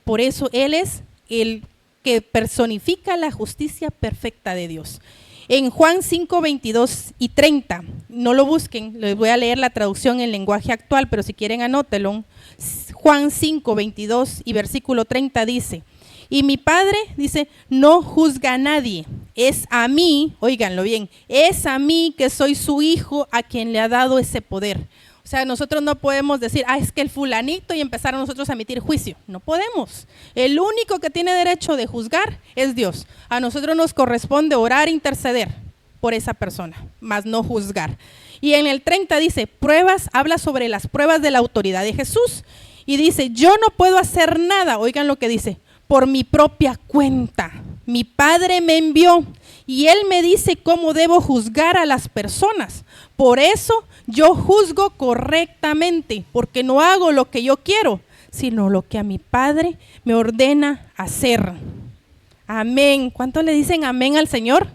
Por eso Él es el que personifica la justicia perfecta de Dios. En Juan 5, 22 y 30, no lo busquen, les voy a leer la traducción en lenguaje actual, pero si quieren anótelo. Juan 5, 22 y versículo 30 dice, y mi Padre, dice, no juzga a nadie, es a mí, óiganlo bien, es a mí que soy su hijo a quien le ha dado ese poder. O sea, nosotros no podemos decir, es que el fulanito, y empezar a nosotros a emitir juicio. No podemos. El único que tiene derecho de juzgar es Dios. A nosotros nos corresponde orar e interceder por esa persona, mas no juzgar. Y en el 30 dice, pruebas, habla sobre las pruebas de la autoridad de Jesús. Y dice, yo no puedo hacer nada, oigan lo que dice, por mi propia cuenta. Mi Padre me envió y Él me dice cómo debo juzgar a las personas. Por eso yo juzgo correctamente, porque no hago lo que yo quiero, sino lo que a mi Padre me ordena hacer. Amén. ¿Cuántos le dicen amén al Señor?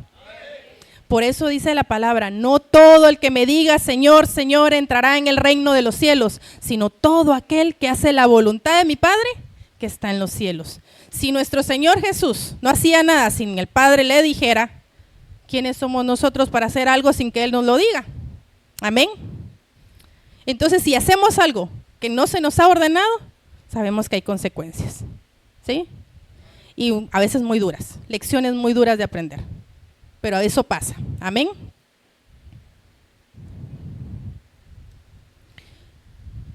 Por eso dice la palabra, no todo el que me diga Señor, Señor entrará en el reino de los cielos, sino todo aquel que hace la voluntad de mi Padre, que que está en los cielos. Si nuestro Señor Jesús no hacía nada sin el Padre le dijera, ¿quiénes somos nosotros para hacer algo sin que Él nos lo diga? Amén. Entonces, si hacemos algo que no se nos ha ordenado, sabemos que hay consecuencias, ¿sí? Y a veces muy duras, lecciones muy duras de aprender, pero eso pasa. Amén.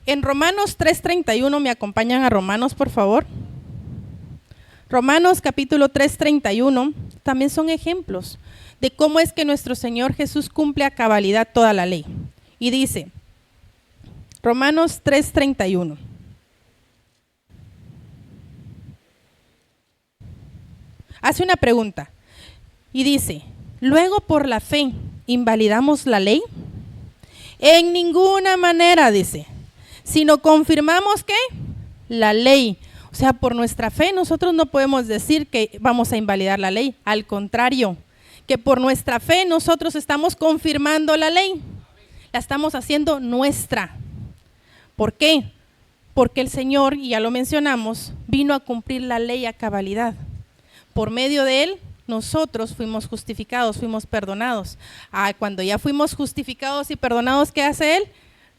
En Romanos 3:31, ¿me acompañan a Romanos, por favor? Romanos capítulo 3:31 también son ejemplos de cómo es que nuestro Señor Jesús cumple a cabalidad toda la ley. Y dice, Romanos 3:31. Hace una pregunta y dice, ¿luego por la fe invalidamos la ley? En ninguna manera, dice, sino confirmamos ¿qué? La ley. O sea, por nuestra fe nosotros no podemos decir que vamos a invalidar la ley, al contrario, que por nuestra fe nosotros estamos confirmando la ley, la estamos haciendo nuestra. ¿Por qué? Porque el Señor, y ya lo mencionamos, vino a cumplir la ley a cabalidad. Por medio de Él, nosotros fuimos justificados, fuimos perdonados. Cuando ya fuimos justificados y perdonados, ¿qué hace Él?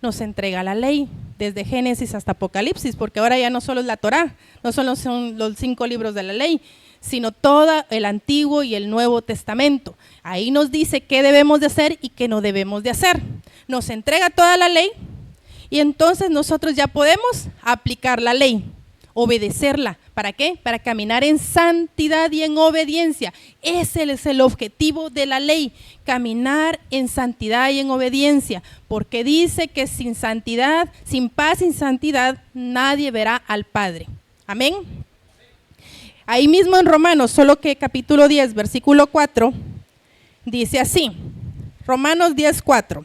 Nos entrega la ley, desde Génesis hasta Apocalipsis, porque ahora ya no solo es la Torá, no solo son los 5 libros de la ley, sino todo el Antiguo y el Nuevo Testamento. Ahí nos dice qué debemos de hacer y qué no debemos de hacer. Nos entrega toda la ley y entonces nosotros ya podemos aplicar la ley, obedecerla. ¿Para qué? Para caminar en santidad y en obediencia. Ese es el objetivo de la ley, caminar en santidad y en obediencia, porque dice que sin santidad, sin paz, sin santidad, nadie verá al Padre. Amén. Ahí mismo en Romanos, solo que capítulo 10, versículo 4, dice así, Romanos 10:4,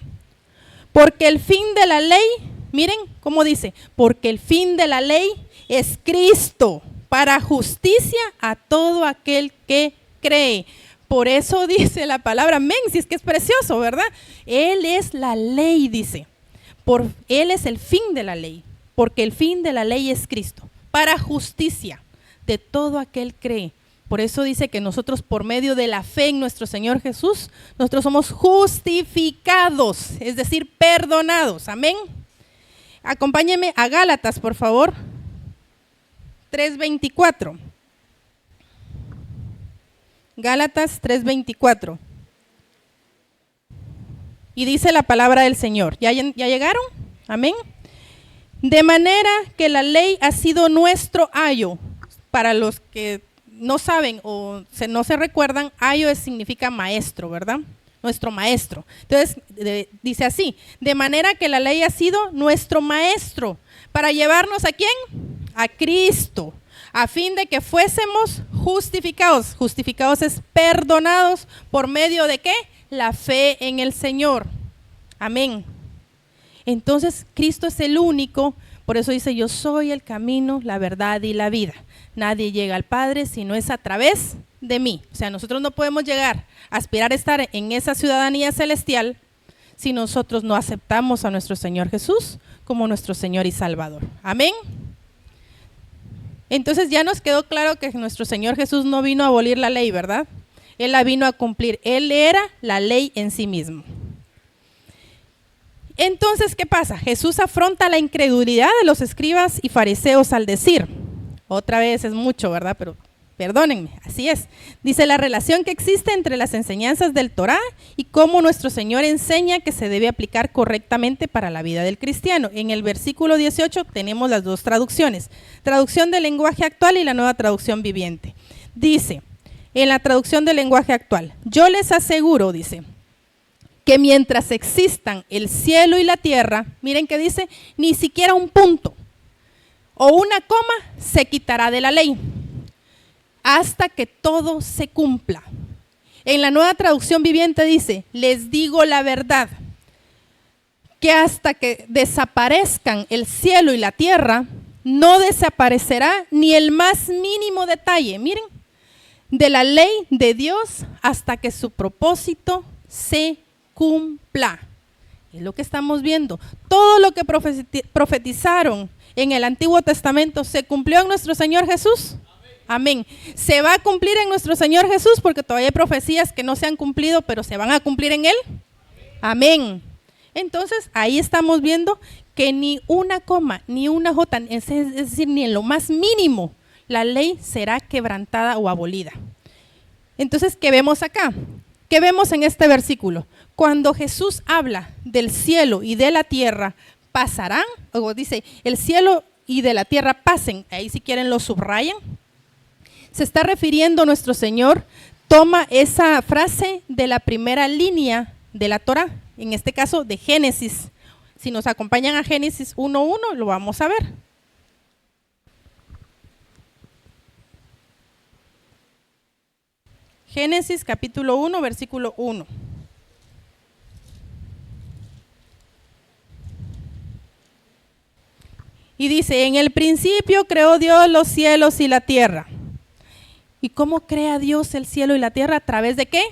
porque el fin de la ley, miren cómo dice, porque el fin de la ley es Cristo, para justicia a todo aquel que cree. Por eso dice la palabra, amén, si es que es precioso, ¿verdad? Él es la ley, dice. Él es el fin de la ley, porque el fin de la ley es Cristo, para justicia de todo aquel que cree. Por eso dice que nosotros por medio de la fe en nuestro Señor Jesús, nosotros somos justificados, es decir, perdonados. Amén. Acompáñenme a Gálatas, por favor. 3:24. Gálatas 3:24. Y dice la palabra del Señor. ¿Ya llegaron? Amén. De manera que la ley ha sido nuestro ayo. Para los que no saben o no se recuerdan, ayo significa maestro, ¿verdad? Nuestro maestro. Entonces, dice así, de manera que la ley ha sido nuestro maestro. ¿Para llevarnos a quién? A Cristo, a fin de que fuésemos justificados. Justificados es perdonados por medio de ¿qué? La fe en el Señor. Amén. Entonces, Cristo es el único, por eso dice, yo soy el camino, la verdad y la vida. Nadie llega al Padre si no es a través de mí. O sea, nosotros no podemos llegar a aspirar a estar en esa ciudadanía celestial si nosotros no aceptamos a nuestro Señor Jesús como nuestro Señor y Salvador. Amén. Entonces ya nos quedó claro que nuestro Señor Jesús no vino a abolir la ley, ¿verdad? Él la vino a cumplir. Él era la ley en sí mismo. Entonces, ¿qué pasa? Jesús afronta la incredulidad de los escribas y fariseos al decir, otra vez es mucho, ¿verdad? Pero perdónenme, así es. Dice la relación que existe entre las enseñanzas del Torá y cómo nuestro Señor enseña que se debe aplicar correctamente para la vida del cristiano. En el versículo 18 tenemos las dos traducciones, traducción del lenguaje actual y la nueva traducción viviente. Dice, en la traducción del lenguaje actual, yo les aseguro, dice, que mientras existan el cielo y la tierra, miren que dice, ni siquiera un punto o una coma se quitará de la ley, hasta que todo se cumpla. En la nueva traducción viviente dice, les digo la verdad, que hasta que desaparezcan el cielo y la tierra, no desaparecerá ni el más mínimo detalle, miren, de la ley de Dios hasta que su propósito se cumpla. Es lo que estamos viendo. Todo lo que profetizaron en el Antiguo Testamento se cumplió en nuestro Señor Jesús. Amén. Se va a cumplir en nuestro Señor Jesús porque todavía hay profecías que no se han cumplido, pero se van a cumplir en Él. Amén. Entonces, ahí estamos viendo que ni una coma, ni una jota, es decir, ni en lo más mínimo, la ley será quebrantada o abolida. Entonces, ¿qué vemos acá? ¿Qué vemos en este versículo? Cuando Jesús habla del cielo y de la tierra pasarán, o dice, el cielo y de la tierra pasen, ahí si quieren lo subrayan, se está refiriendo nuestro Señor, toma esa frase de la primera línea de la Torá, en este caso de Génesis. Si nos acompañan a Génesis 1:1, lo vamos a ver. Génesis capítulo 1, versículo 1. Y dice, en el principio creó Dios los cielos y la tierra. ¿Y cómo crea Dios el cielo y la tierra? ¿A través de qué?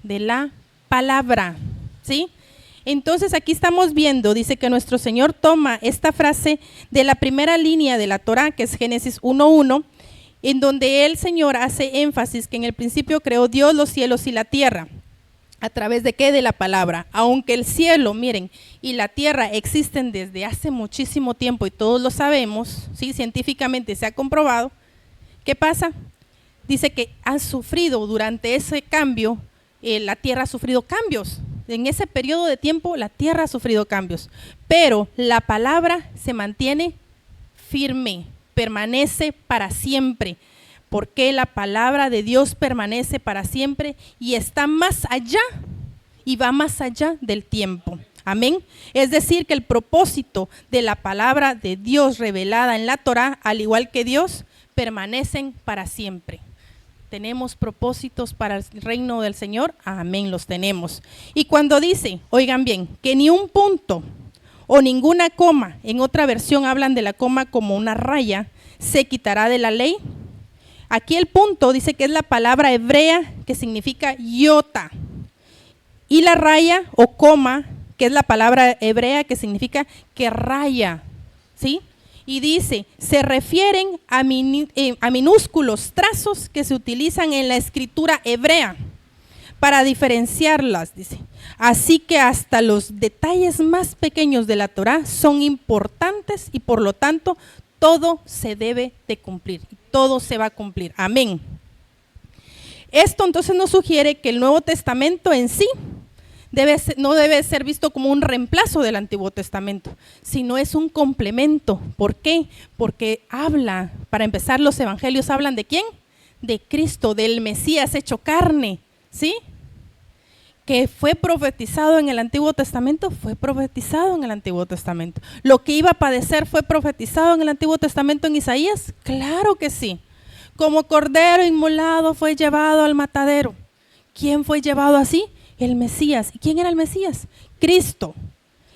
De la palabra, ¿sí? Entonces aquí estamos viendo, dice que nuestro Señor toma esta frase de la primera línea de la Torá, que es Génesis 1:1, en donde el Señor hace énfasis que en el principio creó Dios los cielos y la tierra. ¿A través de qué? De la palabra. Aunque el cielo, miren, y la tierra existen desde hace muchísimo tiempo y todos lo sabemos, ¿sí? Científicamente se ha comprobado, ¿qué pasa? Dice que han sufrido durante ese cambio, la tierra ha sufrido cambios. En ese periodo de tiempo la tierra ha sufrido cambios, pero la palabra se mantiene firme, permanece para siempre, porque la palabra de Dios permanece para siempre y está más allá y va más allá del tiempo. Amén. Es decir, que el propósito de la palabra de Dios revelada en la Torá, al igual que Dios, permanecen para siempre. ¿Tenemos propósitos para el reino del Señor? Amén, los tenemos. Y cuando dice, oigan bien, que ni un punto o ninguna coma, en otra versión hablan de la coma como una raya, se quitará de la ley. Aquí el punto dice que es la palabra hebrea que significa iota. Y la raya o coma, que es la palabra hebrea que significa que raya, ¿sí? Y dice, se refieren a minúsculos trazos que se utilizan en la escritura hebrea para diferenciarlas, dice. Así que hasta los detalles más pequeños de la Torá son importantes y por lo tanto todo se debe de cumplir, todo se va a cumplir. Amén. Esto entonces nos sugiere que el Nuevo Testamento en sí no debe ser visto como un reemplazo del Antiguo Testamento, sino es un complemento. ¿Por qué? Porque habla, para empezar, los evangelios hablan ¿de quién? De Cristo, del Mesías hecho carne, ¿sí? Que fue profetizado en el Antiguo Testamento, fue profetizado en el Antiguo Testamento. Lo que iba a padecer fue profetizado en el Antiguo Testamento en Isaías, claro que sí. Como cordero inmolado fue llevado al matadero. ¿Quién fue llevado así? El Mesías. ¿Y quién era el Mesías? Cristo.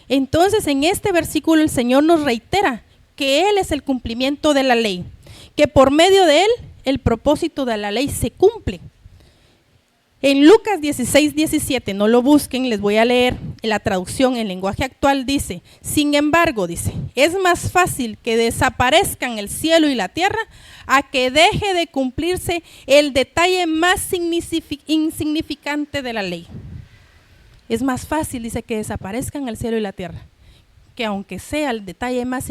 Entonces en este versículo el Señor nos reitera que Él es el cumplimiento de la ley, que por medio de Él el propósito de la ley se cumple. En Lucas 16:17, no lo busquen, les voy a leer la traducción en lenguaje actual, dice, sin embargo, dice, es más fácil que desaparezcan el cielo y la tierra a que deje de cumplirse el detalle más insignificante de la ley. Es más fácil, dice, que desaparezcan el cielo y la tierra, que aunque sea el detalle más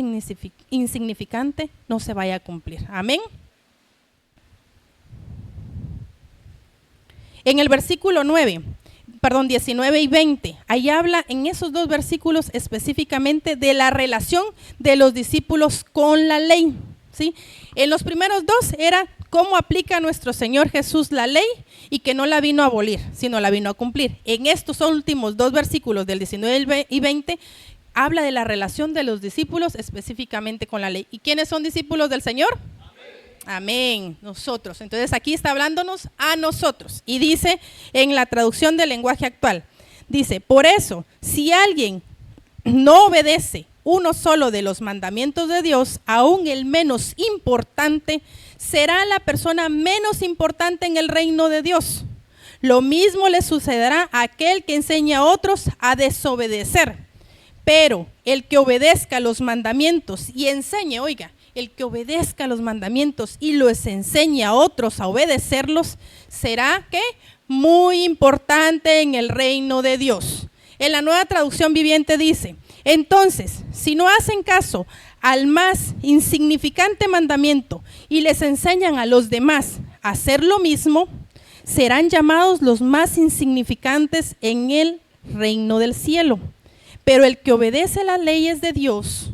insignificante, no se vaya a cumplir. Amén. En el versículo 19 y 20, ahí habla en esos dos versículos específicamente de la relación de los discípulos con la ley, ¿sí? En los primeros dos era cómo aplica nuestro Señor Jesús la ley y que no la vino a abolir, sino la vino a cumplir. En estos últimos dos versículos del 19 y 20, habla de la relación de los discípulos específicamente con la ley. ¿Y quiénes son discípulos del Señor? Amén, nosotros. Entonces aquí está hablándonos a nosotros y dice en la traducción del lenguaje actual, dice, por eso, si alguien no obedece uno solo de los mandamientos de Dios, aún el menos importante, será la persona menos importante en el reino de Dios. Lo mismo le sucederá a aquel que enseña a otros a desobedecer. Pero el que obedezca los mandamientos y enseñe, oiga, el que obedezca los mandamientos y los enseñe a otros a obedecerlos, será, ¿qué? Muy importante en el reino de Dios. En la Nueva Traducción Viviente dice, entonces, si no hacen caso al más insignificante mandamiento y les enseñan a los demás a hacer lo mismo, serán llamados los más insignificantes en el reino del cielo. Pero el que obedece las leyes de Dios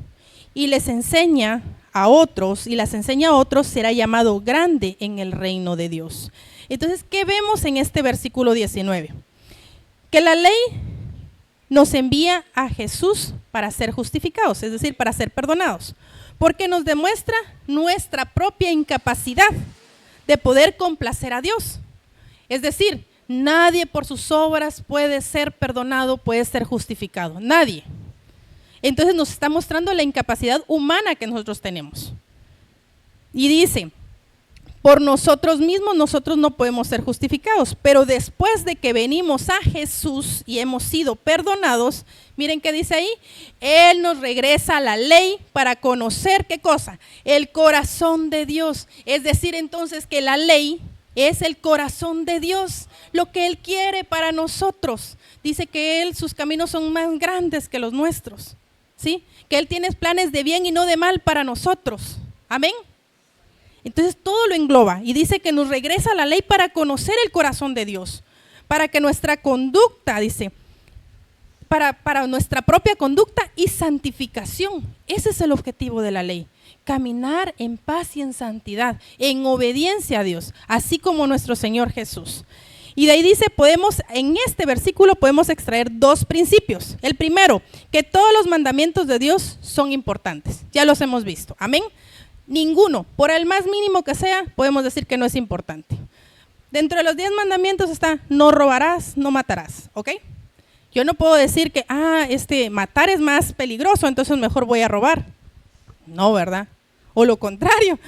y les enseña a otros y las enseña a otros será llamado grande en el reino de Dios. Entonces, ¿qué vemos en este versículo 19? Que la ley nos envía a Jesús para ser justificados, es decir, para ser perdonados, porque nos demuestra nuestra propia incapacidad de poder complacer a Dios. Es decir, nadie por sus obras puede ser perdonado, puede ser justificado, nadie. Entonces nos está mostrando la incapacidad humana que nosotros tenemos. Y dice, por nosotros mismos nosotros no podemos ser justificados, pero después de que venimos a Jesús y hemos sido perdonados, miren qué dice ahí, Él nos regresa a la ley para conocer, ¿qué cosa? El corazón de Dios. Es decir, entonces que la ley es el corazón de Dios, lo que Él quiere para nosotros. Dice que sus caminos son más grandes que los nuestros, ¿sí? Que Él tiene planes de bien y no de mal para nosotros. Amén. Entonces todo lo engloba y dice que nos regresa la ley para conocer el corazón de Dios, para que nuestra conducta, dice, para nuestra propia conducta y santificación. Ese es el objetivo de la ley, caminar en paz y en santidad, en obediencia a Dios, así como nuestro Señor Jesús. Y de ahí dice, en este versículo podemos extraer dos principios. El primero, que todos los mandamientos de Dios son importantes, ya los hemos visto, amén. Ninguno, por el más mínimo que sea, podemos decir que no es importante. Dentro de los 10 mandamientos está, no robarás, no matarás, ¿ok? Yo no puedo decir que, matar es más peligroso, entonces mejor voy a robar. No, ¿verdad? O lo contrario,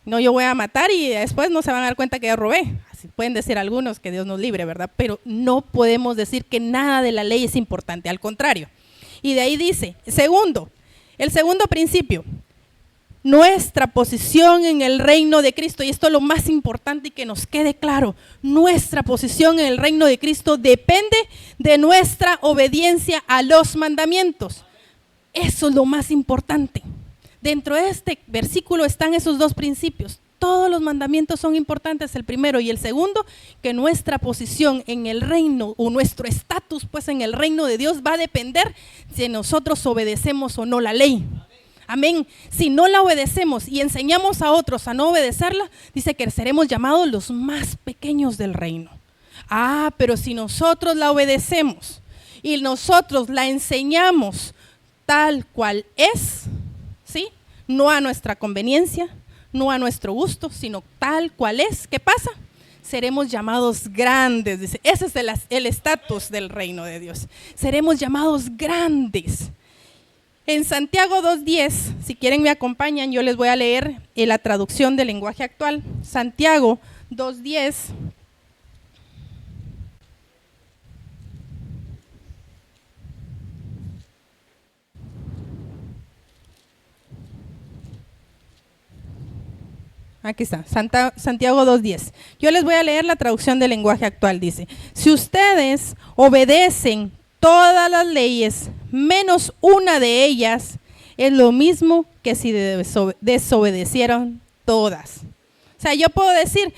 no, yo voy a matar y después no se van a dar cuenta que yo robé. Así pueden decir algunos, que Dios nos libre, ¿verdad? Pero no podemos decir que nada de la ley es importante, al contrario. Y de ahí dice, el segundo principio, nuestra posición en el reino de Cristo, y esto es lo más importante y que nos quede claro, nuestra posición en el reino de Cristo depende de nuestra obediencia a los mandamientos. Eso es lo más importante. Dentro de este versículo están esos dos principios. Todos los mandamientos son importantes, el primero, y el segundo, que nuestra posición en el reino o nuestro estatus pues en el reino de Dios va a depender si nosotros obedecemos o no la ley. Amén. Si no la obedecemos y enseñamos a otros a no obedecerla, dice que seremos llamados los más pequeños del reino. Pero si nosotros la obedecemos y nosotros la enseñamos tal cual es, ¿sí? No a nuestra conveniencia, no a nuestro gusto, sino tal cual es, ¿qué pasa? Seremos llamados grandes, dice. Ese es el estatus del reino de Dios. Seremos llamados grandes. En Santiago 2:10, si quieren me acompañan, yo les voy a leer la traducción del lenguaje actual. Santiago 2:10. Aquí está, Santiago 2:10. Yo les voy a leer la traducción del lenguaje actual. Dice, si ustedes obedecen todas las leyes, menos una de ellas, es lo mismo que si desobedecieron todas. O sea, yo puedo decir,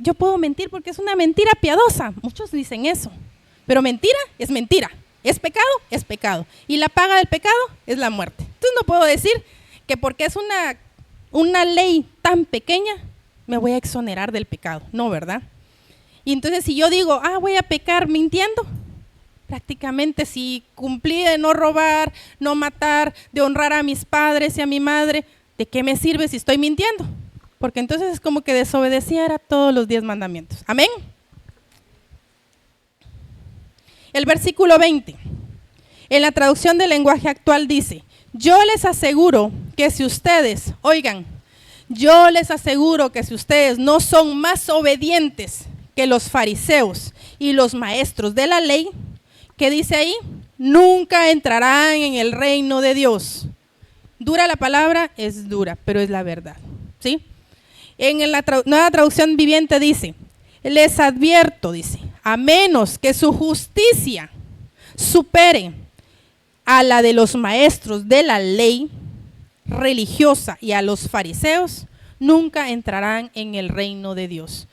yo puedo mentir porque es una mentira piadosa. Muchos dicen eso. Pero mentira. Es pecado. Y la paga del pecado es la muerte. Entonces no puedo decir que porque es una ley tan pequeña, me voy a exonerar del pecado. No, ¿verdad? Y entonces si yo digo, voy a pecar mintiendo, prácticamente si cumplí de no robar, no matar, de honrar a mis padres y a mi madre, ¿de qué me sirve si estoy mintiendo? Porque entonces es como que desobedeciera todos los 10 mandamientos. Amén. El versículo 20, en la traducción del lenguaje actual dice, yo les aseguro que si ustedes, yo les aseguro que si ustedes no son más obedientes que los fariseos y los maestros de la ley, ¿qué dice ahí? nunca entrarán en el reino de Dios. Dura la palabra, es dura, pero es la verdad, ¿sí? En la Nueva Traducción Viviente dice, les advierto, dice, a menos que su justicia supere a la de los maestros de la ley religiosa y a los fariseos, nunca entrarán en el reino de Dios.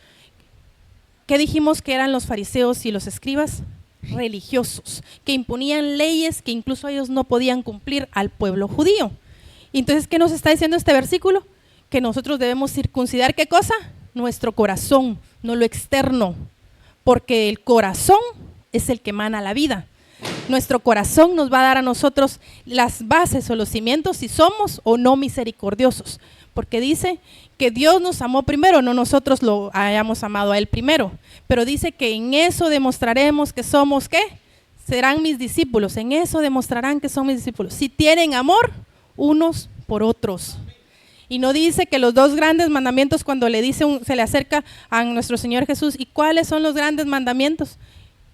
¿Qué dijimos que eran los fariseos y los escribas? Religiosos, que imponían leyes que incluso ellos no podían cumplir al pueblo judío. Entonces, ¿qué nos está diciendo este versículo? Que nosotros debemos circuncidar, ¿qué cosa? Nuestro corazón, no lo externo, porque el corazón es el que emana la vida. Nuestro corazón nos va a dar a nosotros las bases o los cimientos si somos o no misericordiosos, porque dice que Dios nos amó primero, no nosotros lo hayamos amado a Él primero, pero dice que en eso demostraremos que somos, ¿qué? Serán mis discípulos, en eso demostrarán que son mis discípulos, si tienen amor unos por otros. Y no dice que los dos grandes mandamientos, cuando le dice se le acerca a nuestro Señor Jesús, ¿y cuáles son los grandes mandamientos?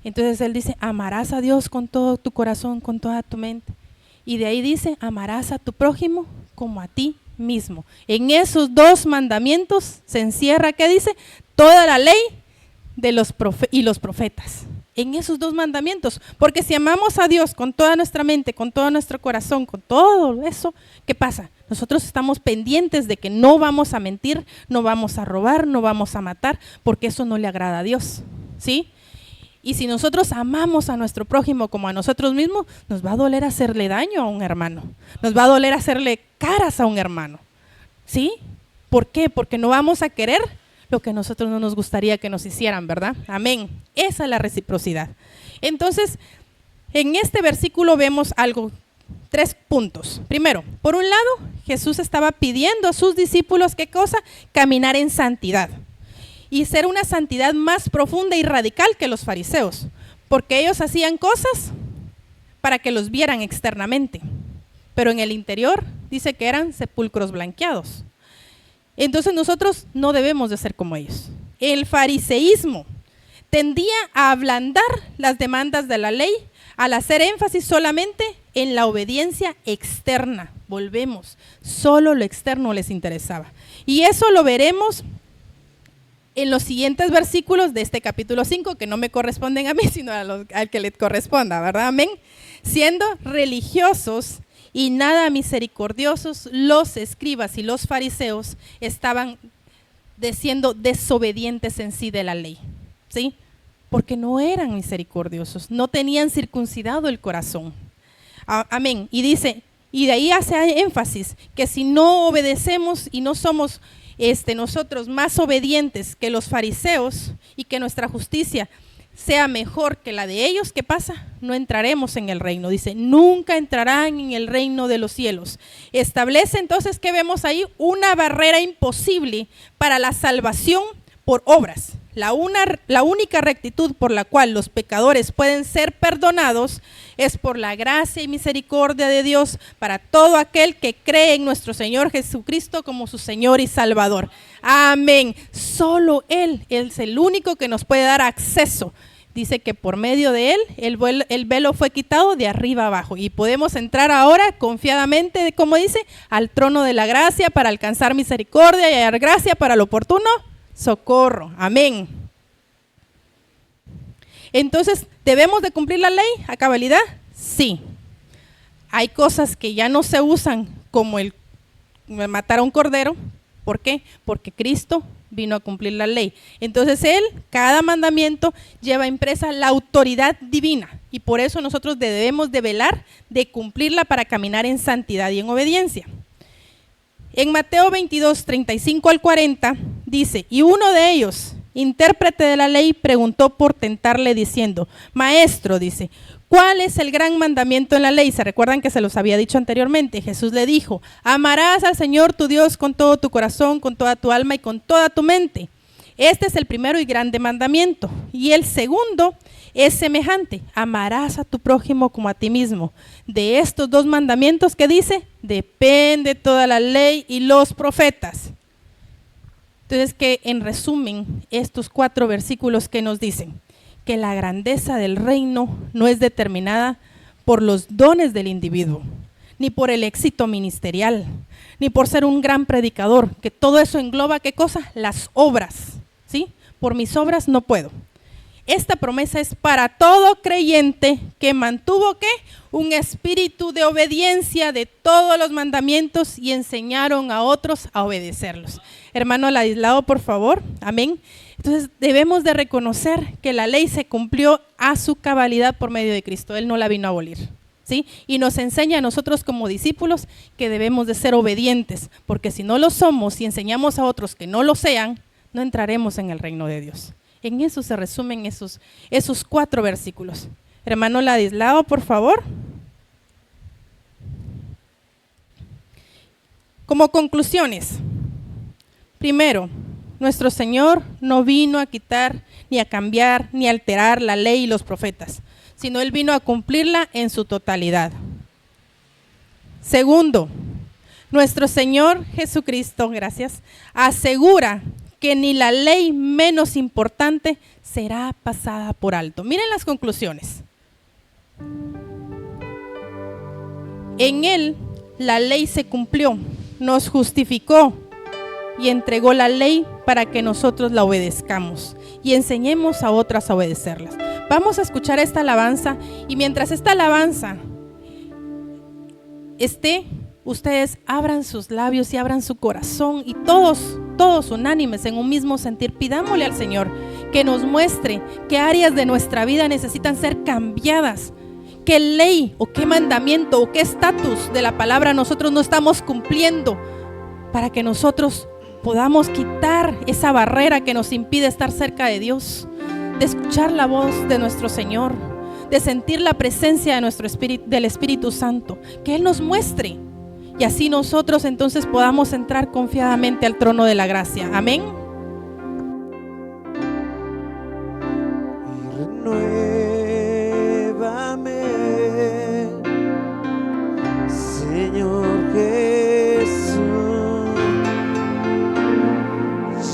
Entonces Él dice, amarás a Dios con todo tu corazón, con toda tu mente. Y de ahí dice, amarás a tu prójimo como a ti mismo. En esos dos mandamientos se encierra, ¿qué dice? Toda la ley de los profetas. En esos dos mandamientos. Porque si amamos a Dios con toda nuestra mente, con todo nuestro corazón, con todo eso, ¿qué pasa? Nosotros estamos pendientes de que no vamos a mentir, no vamos a robar, no vamos a matar, porque eso no le agrada a Dios, ¿sí? Y si nosotros amamos a nuestro prójimo como a nosotros mismos, nos va a doler hacerle daño a un hermano, nos va a doler hacerle caras a un hermano, ¿sí? ¿Por qué? Porque no vamos a querer lo que a nosotros no nos gustaría que nos hicieran, ¿verdad? Amén. Esa es la reciprocidad. Entonces, en este versículo vemos algo, 3 puntos. Primero, por un lado, Jesús estaba pidiendo a sus discípulos, ¿qué cosa? Caminar en santidad. Y ser una santidad más profunda y radical que los fariseos, porque ellos hacían cosas para que los vieran externamente, pero en el interior dice que eran sepulcros blanqueados. Entonces nosotros no debemos de ser como ellos. El fariseísmo tendía a ablandar las demandas de la ley al hacer énfasis solamente en la obediencia externa. Volvemos, solo lo externo les interesaba. Y eso lo veremos en los siguientes versículos de este capítulo 5, que no me corresponden a mí, sino al que le corresponda, ¿verdad? Amén. Siendo religiosos y nada misericordiosos, los escribas y los fariseos estaban siendo desobedientes en sí de la ley, ¿sí? Porque no eran misericordiosos, no tenían circuncidado el corazón. Amén. Y dice, y de ahí hace énfasis, que si no obedecemos y no somos nosotros más obedientes que los fariseos y que nuestra justicia sea mejor que la de ellos, ¿qué pasa? No entraremos en el reino. Dice, nunca entrarán en el reino de los cielos. Establece entonces, ¿qué vemos ahí? Una barrera imposible para la salvación por obras. La única rectitud por la cual los pecadores pueden ser perdonados es por la gracia y misericordia de Dios para todo aquel que cree en nuestro Señor Jesucristo como su Señor y Salvador. Amén. Solo Él es el único que nos puede dar acceso. Dice que por medio de Él el velo fue quitado de arriba abajo y podemos entrar ahora confiadamente, como dice, al trono de la gracia para alcanzar misericordia y hallar gracia para el oportuno socorro. Amén. Entonces, ¿debemos de cumplir la ley a cabalidad? Sí. Hay cosas que ya no se usan como el matar a un cordero. ¿Por qué? Porque Cristo vino a cumplir la ley. Entonces Él, cada mandamiento lleva impresa la autoridad divina y por eso nosotros debemos de velar de cumplirla para caminar en santidad y en obediencia. En Mateo 22, 35 al 40 dice, y uno de ellos, intérprete de la ley, preguntó por tentarle diciendo, maestro, dice, ¿cuál es el gran mandamiento en la ley? ¿Se recuerdan que se los había dicho anteriormente? Jesús le dijo, amarás al Señor tu Dios con todo tu corazón, con toda tu alma y con toda tu mente. Este es el primero y grande mandamiento. Y el segundo es semejante, amarás a tu prójimo como a ti mismo. De estos dos mandamientos, ¿qué dice? Depende toda la ley y los profetas. Entonces, que en resumen, estos 4 versículos que nos dicen que la grandeza del reino no es determinada por los dones del individuo, ni por el éxito ministerial, ni por ser un gran predicador, que todo eso engloba, ¿qué cosa? Las obras, ¿sí? Por mis obras no puedo. Esta promesa es para todo creyente que mantuvo, ¿qué? Un espíritu de obediencia de todos los mandamientos y enseñaron a otros a obedecerlos. Hermano Ladislao, por favor. Amén. Entonces debemos de reconocer que la ley se cumplió a su cabalidad por medio de Cristo. Él no la vino a abolir, ¿sí? Y nos enseña a nosotros como discípulos que debemos de ser obedientes, porque si no lo somos y enseñamos a otros que no lo sean, no entraremos en el reino de Dios. En eso se resumen esos 4 versículos. Hermano Ladislao, por favor. Como conclusiones, primero, nuestro Señor no vino a quitar, ni a cambiar, ni a alterar la ley y los profetas, sino Él vino a cumplirla en su totalidad. Segundo, nuestro Señor Jesucristo, gracias, asegura que ni la ley menos importante será pasada por alto. Miren las conclusiones. En Él la ley se cumplió, nos justificó y entregó la ley para que nosotros la obedezcamos y enseñemos a otras a obedecerlas. Vamos a escuchar esta alabanza y mientras esta alabanza esté, ustedes abran sus labios y abran su corazón y todos unánimes en un mismo sentir, pidámosle al Señor que nos muestre qué áreas de nuestra vida necesitan ser cambiadas, qué ley o qué mandamiento o qué estatus de la palabra nosotros no estamos cumpliendo, para que nosotros podamos quitar esa barrera que nos impide estar cerca de Dios, de escuchar la voz de nuestro Señor, de sentir la presencia de nuestro Espíritu, del Espíritu Santo, que Él nos muestre. Y así nosotros entonces podamos entrar confiadamente al trono de la gracia. Amén. Y renuévame, Señor Jesús.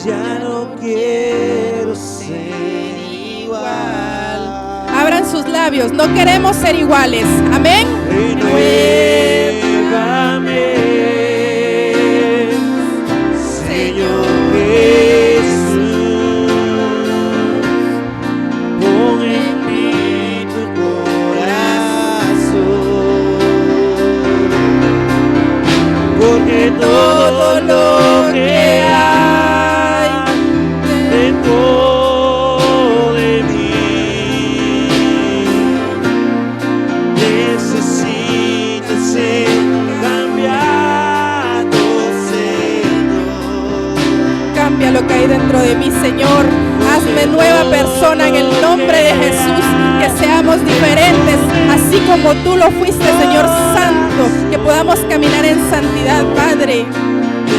Ya no quiero ser igual. Abran sus labios, no queremos ser iguales. Amén. Renuévame, Señor Jesús. Pon en mí tu corazón, porque todo lo que hay dentro de mí necesita ser cambiado, Señor. Cambia lo que hay dentro de mí, Señor. Hazme nueva persona en el nombre de Jesús. Que seamos diferentes, así como tú lo fuiste, Señor Santo. Que podamos caminar en santidad, Padre.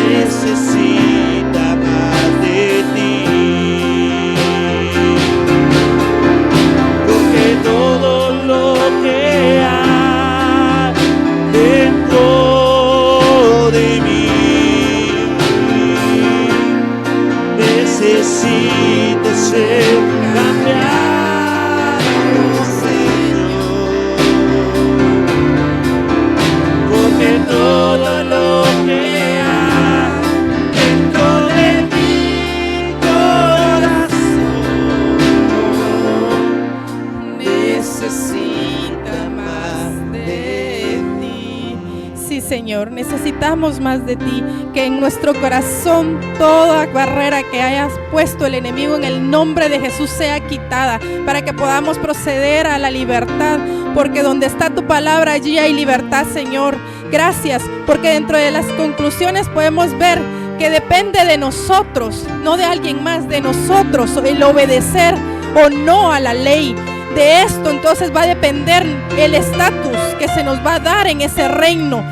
Necesita más de ti, porque todo lo que hay dentro de mí necesita ser cambiado, Señor, porque todo lo que hay dentro de mi corazón necesita más de ti. Sí, Señor, necesitamos más de ti. Que en nuestro corazón toda barrera que hayas puesto el enemigo en el nombre de Jesús sea quitada, para que podamos proceder a la libertad, porque donde está tu palabra, allí hay libertad, Señor. Gracias, porque dentro de las conclusiones podemos ver que depende de nosotros, no de alguien más, de nosotros, el obedecer o no a la ley. De esto entonces va a depender el estatus que se nos va a dar en ese reino.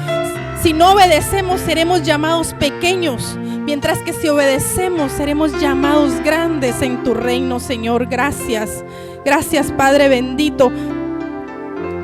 Si no obedecemos, seremos llamados pequeños, mientras que si obedecemos, seremos llamados grandes en tu reino, Señor. Gracias, gracias, Padre bendito.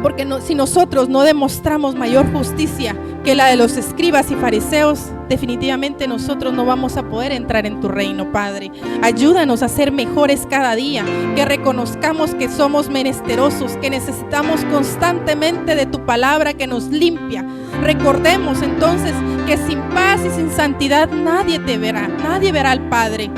Porque si nosotros no demostramos mayor justicia que la de los escribas y fariseos, definitivamente nosotros no vamos a poder entrar en tu reino, Padre. Ayúdanos a ser mejores cada día, que reconozcamos que somos menesterosos, que necesitamos constantemente de tu palabra que nos limpia. Recordemos entonces que sin paz y sin santidad nadie verá al Padre.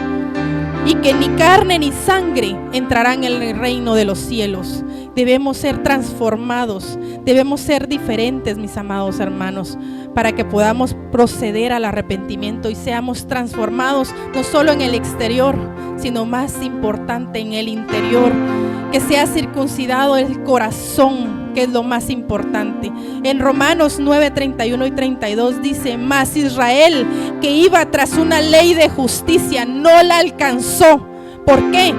Y que ni carne ni sangre entrarán en el reino de los cielos. Debemos ser transformados, debemos ser diferentes, mis amados hermanos, para que podamos proceder al arrepentimiento y seamos transformados no solo en el exterior, sino más importante en el interior, que sea circuncidado el corazón, que es lo más importante. En Romanos 9, 31 y 32 dice: mas Israel, que iba tras una ley de justicia, no la alcanzó. ¿Por qué?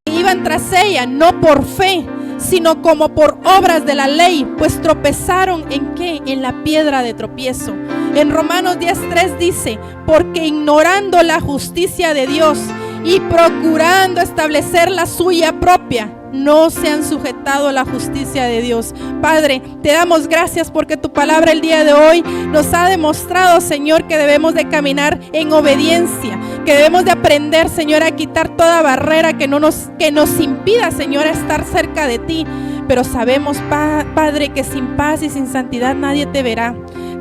Iban tras ella no por fe, sino como por obras de la ley, pues tropezaron ¿en qué? En la piedra de tropiezo. En Romanos 10:3 dice: porque ignorando la justicia de Dios y procurando establecer la suya propia, no se han sujetado a la justicia de Dios. Padre, te damos gracias porque tu palabra el día de hoy nos ha demostrado, Señor, que debemos de caminar en obediencia, que debemos de aprender, Señor, a quitar toda barrera que nos impida, Señor, a estar cerca de ti. Pero sabemos, Padre, que sin paz y sin santidad nadie te verá.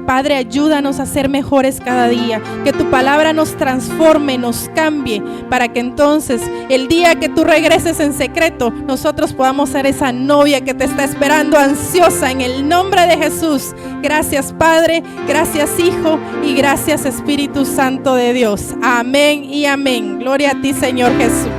Padre, ayúdanos a ser mejores cada día, que tu palabra nos transforme, nos cambie, para que entonces el día que tú regreses en secreto, nosotros podamos ser esa novia que te está esperando ansiosa, en el nombre de Jesús. Gracias, Padre, gracias, Hijo, y gracias, Espíritu Santo de Dios. Amén y amén. Gloria a ti, Señor Jesús.